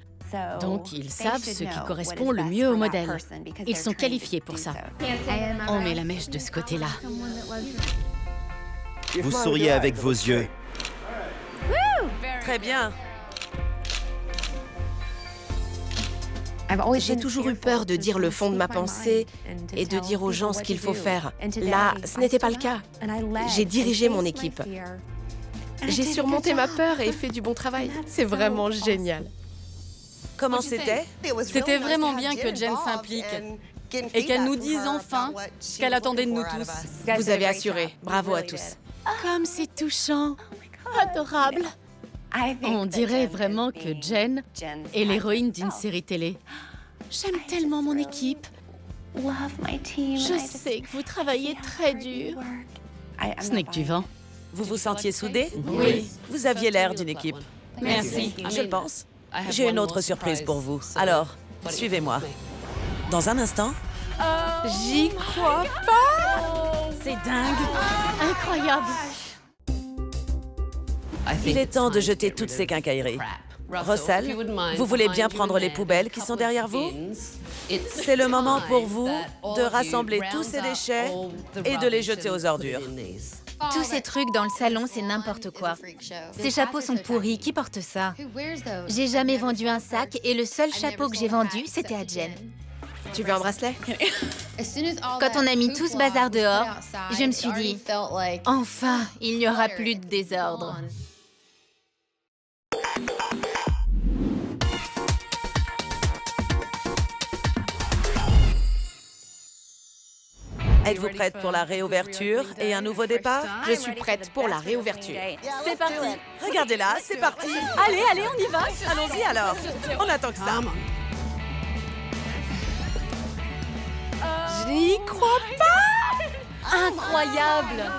donc ils savent ce qui correspond le mieux au modèle. Ils sont qualifiés pour ça. On met la mèche de ce côté-là. Vous souriez avec vos yeux. Très bien. J'ai toujours eu peur de dire le fond de ma pensée et de dire aux gens ce qu'il faut faire. Là, ce n'était pas le cas. J'ai dirigé mon équipe. J'ai surmonté ma peur et fait du bon travail. C'est vraiment génial. Comment c'était? C'était vraiment bien que Jen s'implique et qu'elle nous dise enfin ce qu'elle attendait de nous tous. Vous avez assuré. Bravo à tous. Comme c'est touchant. Adorable. On dirait vraiment que Jen est l'héroïne d'une série télé. J'aime tellement mon équipe. Je sais que vous travaillez très dur. Ce n'est que du vent. Vous vous sentiez soudés? Oui. Vous aviez l'air d'une équipe. Merci. Je le pense. J'ai une autre surprise pour vous. Alors, suivez-moi. Dans un instant... J'y crois pas! C'est dingue! Incroyable! Il est temps de jeter toutes ces quincailleries. Russell, vous voulez bien prendre les poubelles qui sont derrière vous? C'est le moment pour vous de rassembler tous ces déchets et de les jeter aux ordures. Tous ces trucs dans le salon, c'est n'importe quoi. Ces chapeaux sont pourris, qui porte ça? J'ai jamais vendu un sac et le seul chapeau que j'ai vendu, c'était à Jen. Tu veux un bracelet? Quand on a mis tout ce bazar dehors, je me suis dit, enfin, il n'y aura plus de désordre. Êtes-vous prête pour la réouverture et un nouveau départ? Je suis prête pour la réouverture. C'est parti. Regardez-là, c'est parti. Allez, on y va. Allons-y alors. On attend que ça. J'y crois pas! Incroyable!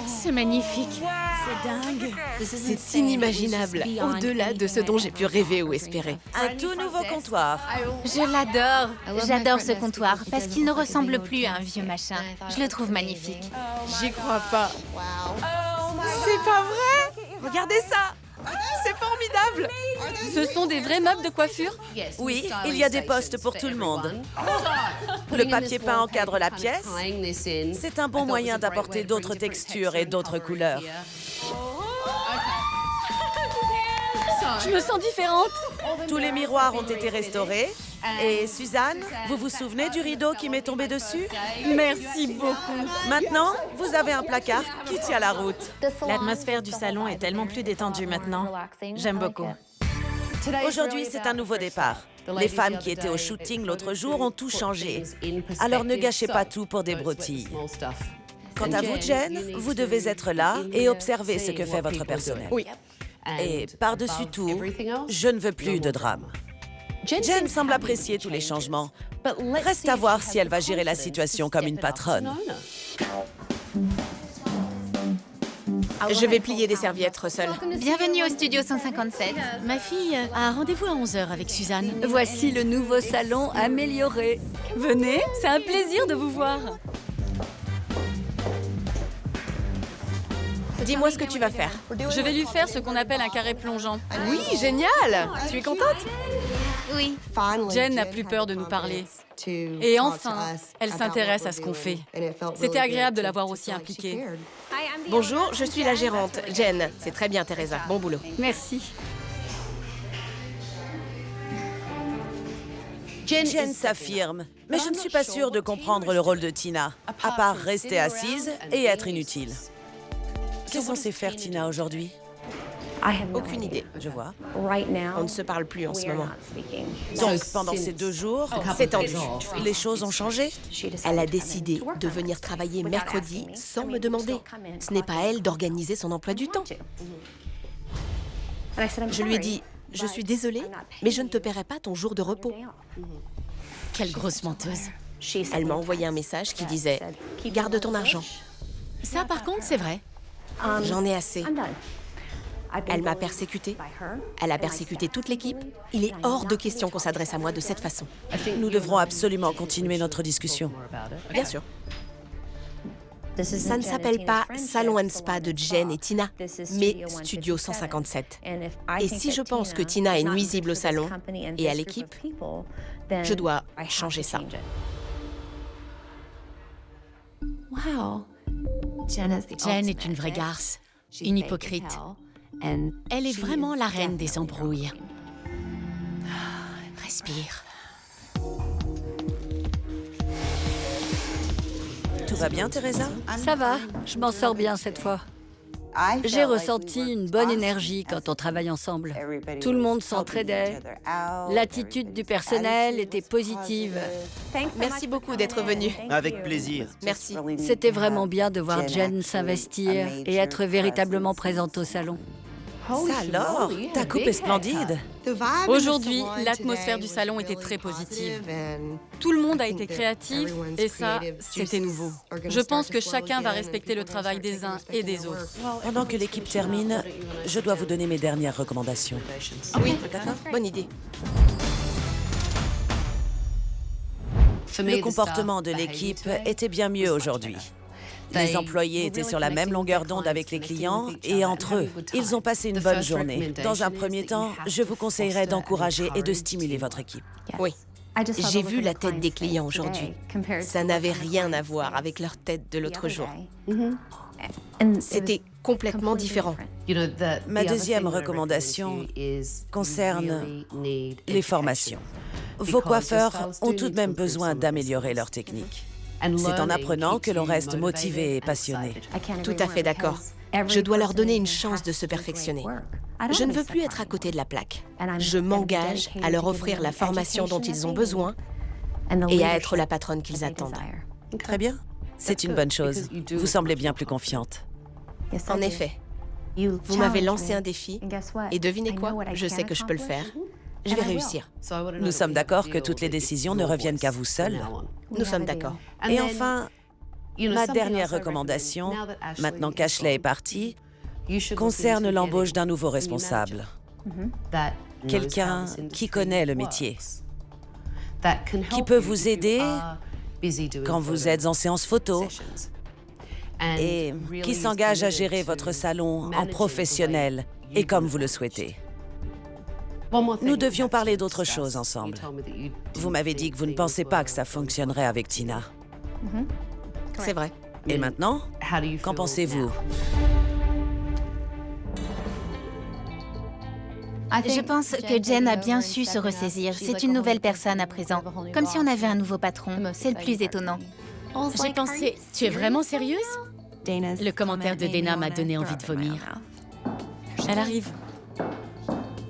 C'est magnifique. C'est dingue. C'est inimaginable, au-delà de ce dont j'ai pu rêver ou espérer. Un tout nouveau comptoir. Je l'adore. J'adore ce comptoir parce qu'il ne ressemble plus à un vieux machin. Je le trouve magnifique. J'y crois pas. C'est pas vrai? Regardez ça! C'est formidable! Ce sont des vrais meubles de coiffure? Oui, il y a des postes pour tout le monde. Le papier peint encadre la pièce. C'est un bon moyen d'apporter d'autres textures et d'autres couleurs. Je me sens différente. Tous les miroirs ont été restaurés. Et Suzanne, vous vous souvenez du rideau qui m'est tombé dessus? Merci beaucoup. Maintenant, vous avez un placard qui tient la route. L'atmosphère du salon est tellement plus détendue maintenant. J'aime beaucoup. Aujourd'hui, c'est un nouveau départ. Les femmes qui étaient au shooting l'autre jour ont tout changé. Alors ne gâchez pas tout pour des broutilles. Quant à vous, Jen, vous devez être là et observer ce que fait votre personnel. Oui. Et par-dessus tout, je ne veux plus de drame. Jen semble apprécier tous les changements. Reste à voir si elle va gérer la situation comme une patronne. Je vais plier des serviettes, Russell. Bienvenue au studio 157. Ma fille a rendez-vous à 11h avec Suzanne. Voici le nouveau salon amélioré. Venez, c'est un plaisir de vous voir. Dis-moi ce que tu vas faire. Je vais lui faire ce qu'on appelle un carré plongeant. Oui, génial! Tu es contente? Oui. Jen n'a plus peur de nous parler. Et enfin, elle s'intéresse à ce qu'on fait. C'était agréable de la voir aussi impliquée. Bonjour, je suis la gérante, Jen. C'est très bien, Teresa. Bon boulot. Merci. Jen s'affirme, mais je ne suis pas sûre de comprendre le rôle de Tina, à part rester assise et être inutile. Qu'est-ce qu'on sait faire, Tina, aujourd'hui? Aucune idée. Je vois. On ne se parle plus en ce moment. Donc, pendant ces 2 jours, C'est tendu. les choses ont changé? Elle a décidé de venir travailler mercredi sans me demander. Ce n'est pas à elle d'organiser son emploi du temps. Je lui ai dit, je suis désolée, mais je ne te paierai pas ton jour de repos. Quelle grosse menteuse. Elle m'a envoyé un message qui disait « Garde ton argent Ça, par contre, c'est vrai. ». J'en ai assez. Elle m'a persécutée. Elle a persécuté toute l'équipe. Il est hors de question qu'on s'adresse à moi de cette façon. Nous devrons absolument continuer notre discussion. Bien sûr. Ça ne s'appelle pas Salon & Spa de Jen et Tina, mais Studio 157. Et si je pense que Tina est nuisible au salon et à l'équipe, je dois changer ça. Jen est une vraie garce, une hypocrite. Elle est vraiment la reine des embrouilles. Respire. Tout va bien, Teresa? Ça va, je m'en sors bien cette fois. J'ai ressenti une bonne énergie quand on travaille ensemble. Tout le monde s'entraidait. L'attitude du personnel était positive. Merci beaucoup d'être venu. Avec plaisir. Merci. C'était vraiment bien de voir Jen s'investir et être véritablement présente au salon. Ça alors? Ta coupe est splendide. Aujourd'hui, l'atmosphère du salon était très positive. Tout le monde a été créatif et ça, c'était nouveau. Je pense que chacun va respecter le travail des uns et des autres. Pendant que l'équipe termine, je dois vous donner mes dernières recommandations. Oui, d'accord. Bonne idée. Le comportement de l'équipe était bien mieux aujourd'hui. Les employés étaient sur la même longueur d'onde avec les clients et entre eux. Ils ont passé une bonne journée. Dans un premier temps, je vous conseillerais d'encourager et de stimuler votre équipe. Oui. J'ai vu la tête des clients aujourd'hui. Ça n'avait rien à voir avec leur tête de l'autre jour. C'était complètement différent. Ma deuxième recommandation concerne les formations. Vos coiffeurs ont tout de même besoin d'améliorer leur technique. C'est en apprenant que l'on reste motivé et passionné. Tout à fait d'accord. Je dois leur donner une chance de se perfectionner. Je ne veux plus être à côté de la plaque. Je m'engage à leur offrir la formation dont ils ont besoin et à être la patronne qu'ils attendent. Très bien. C'est une bonne chose. Vous semblez bien plus confiante. En effet. Vous m'avez lancé un défi et devinez quoi? Je sais que je peux le faire. Je vais réussir. Nous sommes d'accord que toutes les décisions ne reviennent qu'à vous seul. Nous sommes d'accord. Et enfin, ma dernière recommandation, maintenant qu'Ashley est partie, concerne l'embauche d'un nouveau responsable. Quelqu'un qui connaît le métier, qui peut vous aider quand vous êtes en séance photo et qui s'engage à gérer votre salon en professionnel et comme vous le souhaitez. Nous devions parler d'autre chose ensemble. Vous m'avez dit que vous ne pensez pas que ça fonctionnerait avec Tina. C'est vrai. Et maintenant, qu'en pensez-vous? Je pense que Jen a bien su se ressaisir. C'est une nouvelle personne à présent. Comme si on avait un nouveau patron. C'est le plus étonnant. J'ai pensé, tu es vraiment sérieuse? Le commentaire de Dana m'a donné envie de vomir. Elle arrive.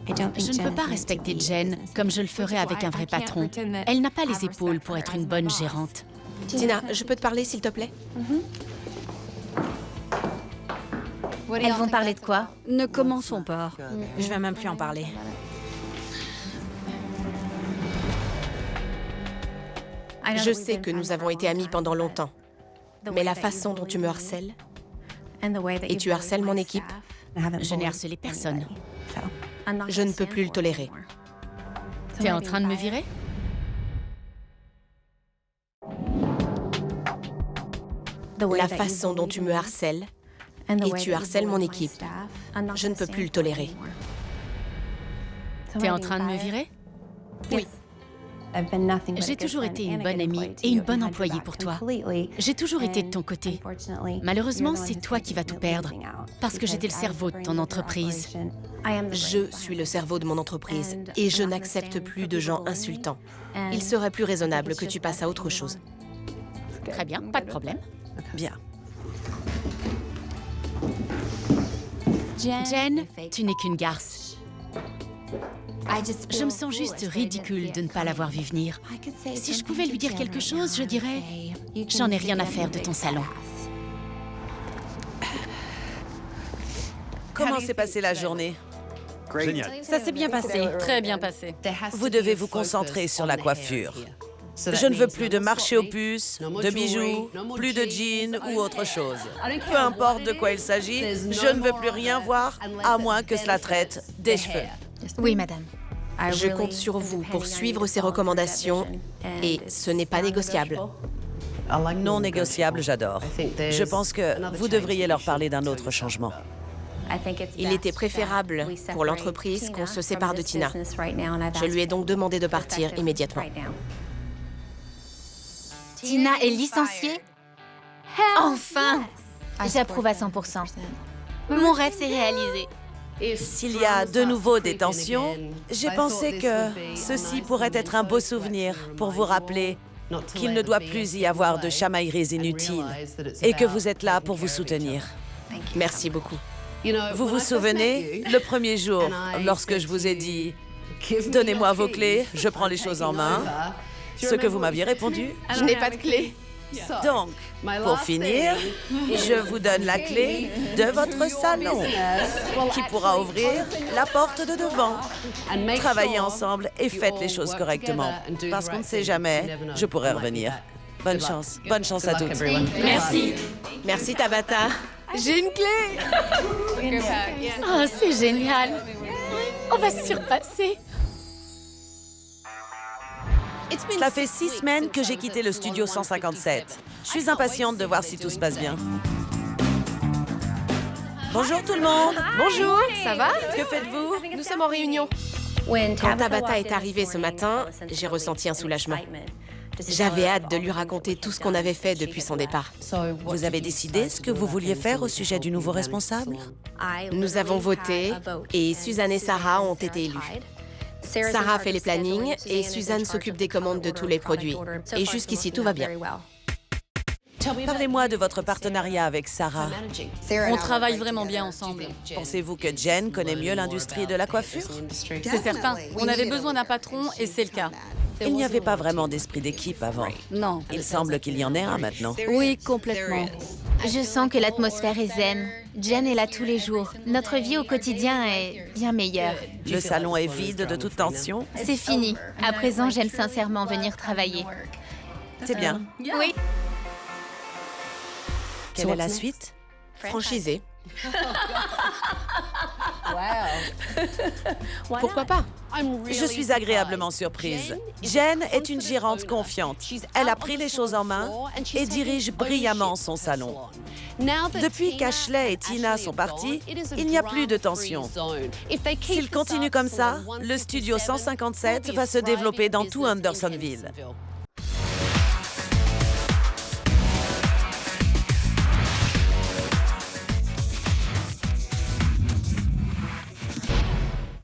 Je ne peux pas respecter Jen comme je le ferais avec un vrai patron. Elle n'a pas les épaules pour être une bonne gérante. Tina, je peux te parler, s'il te plaît? Elles vont parler de quoi? Ne commençons pas. Je vais même plus en parler. Je sais que nous avons été amis pendant longtemps, mais la façon dont tu me harcèles, et tu harcèles mon équipe, je n'ai harcelé personne. Je ne peux plus le tolérer. T'es en train de me virer? La façon dont tu me harcèles, et tu harcèles mon équipe, je ne peux plus le tolérer. T'es en train de me virer? Oui. J'ai toujours été une bonne amie et une bonne employée pour toi. J'ai toujours été de ton côté. Malheureusement, c'est toi qui vas tout perdre, parce que j'étais le cerveau de ton entreprise. Je suis le cerveau de mon entreprise et je n'accepte plus de gens insultants. Il serait plus raisonnable que tu passes à autre chose. Très bien, pas de problème. Bien. Jen, tu n'es qu'une garce. Je me sens juste ridicule de ne pas l'avoir vu venir. Si je pouvais lui dire quelque chose, je dirais « J'en ai rien à faire de ton salon ». Comment s'est passée la journée? Génial. Ça s'est bien passé. Très bien passé. Vous devez vous concentrer sur la coiffure. Je ne veux plus de marché aux puces, de bijoux, plus de jeans ou autre chose. Peu importe de quoi il s'agit, je ne veux plus rien voir, à moins que cela traite des cheveux. Oui, madame. Je compte sur vous pour suivre ces recommandations et ce n'est pas négociable. Non négociable, j'adore. Je pense que vous devriez leur parler d'un autre changement. Il était préférable pour l'entreprise qu'on se sépare de Tina. Je lui ai donc demandé de partir immédiatement. Tina est licenciée? Enfin! J'approuve à 100%. Mon rêve s'est réalisé. S'il y a de nouveau des tensions, j'ai pensé que ceci pourrait être un beau souvenir pour vous rappeler qu'il ne doit plus y avoir de chamailleries inutiles et que vous êtes là pour vous soutenir. Merci beaucoup. Vous vous souvenez, le premier jour, lorsque je vous ai dit « Donnez-moi vos clés, je prends les choses en main », ce que vous m'aviez répondu? Je n'ai pas de clé. Donc, pour finir, je vous donne la clé de votre salon, qui pourra ouvrir la porte de devant. Travaillez ensemble et faites les choses correctement, parce qu'on ne sait jamais, je pourrais revenir. Bonne chance à toutes. Merci. Merci Tabata. J'ai une clé. Oh, c'est génial. On va se surpasser. Cela fait 6 semaines que j'ai quitté le studio 157. Je suis impatiente de voir si tout se passe bien. Bonjour tout le monde. Bonjour, ça va? Que faites-vous? Nous sommes en réunion. Quand Tabata est arrivée ce matin, j'ai ressenti un soulagement. J'avais hâte de lui raconter tout ce qu'on avait fait depuis son départ. Vous avez décidé ce que vous vouliez faire au sujet du nouveau responsable? Nous avons voté et Suzanne et Sarah ont été élues. Sarah fait les plannings et Suzanne s'occupe des commandes de tous les produits. Et jusqu'ici, tout va bien. Parlez-moi de votre partenariat avec Sarah. On travaille vraiment bien ensemble. Pensez-vous que Jen connaît mieux l'industrie de la coiffure? C'est certain. On avait besoin d'un patron et c'est le cas. Il n'y avait pas vraiment d'esprit d'équipe avant. Non. Il semble qu'il y en ait un maintenant. Oui, complètement. Je sens que l'atmosphère est zen. Jen est là tous les jours. Notre vie au quotidien est bien meilleure. Le salon est vide de toute tension. C'est fini. À présent, j'aime sincèrement venir travailler. C'est bien. Oui. Quelle est la suite? Franchisé. Pourquoi pas? Je suis agréablement surprise. Jen est une gérante confiante. Elle a pris les choses en main et dirige brillamment son salon. Depuis qu'Ashley et Tina sont partis, il n'y a plus de tension. S'ils continuent comme ça, le studio 157 va se développer dans tout Hendersonville.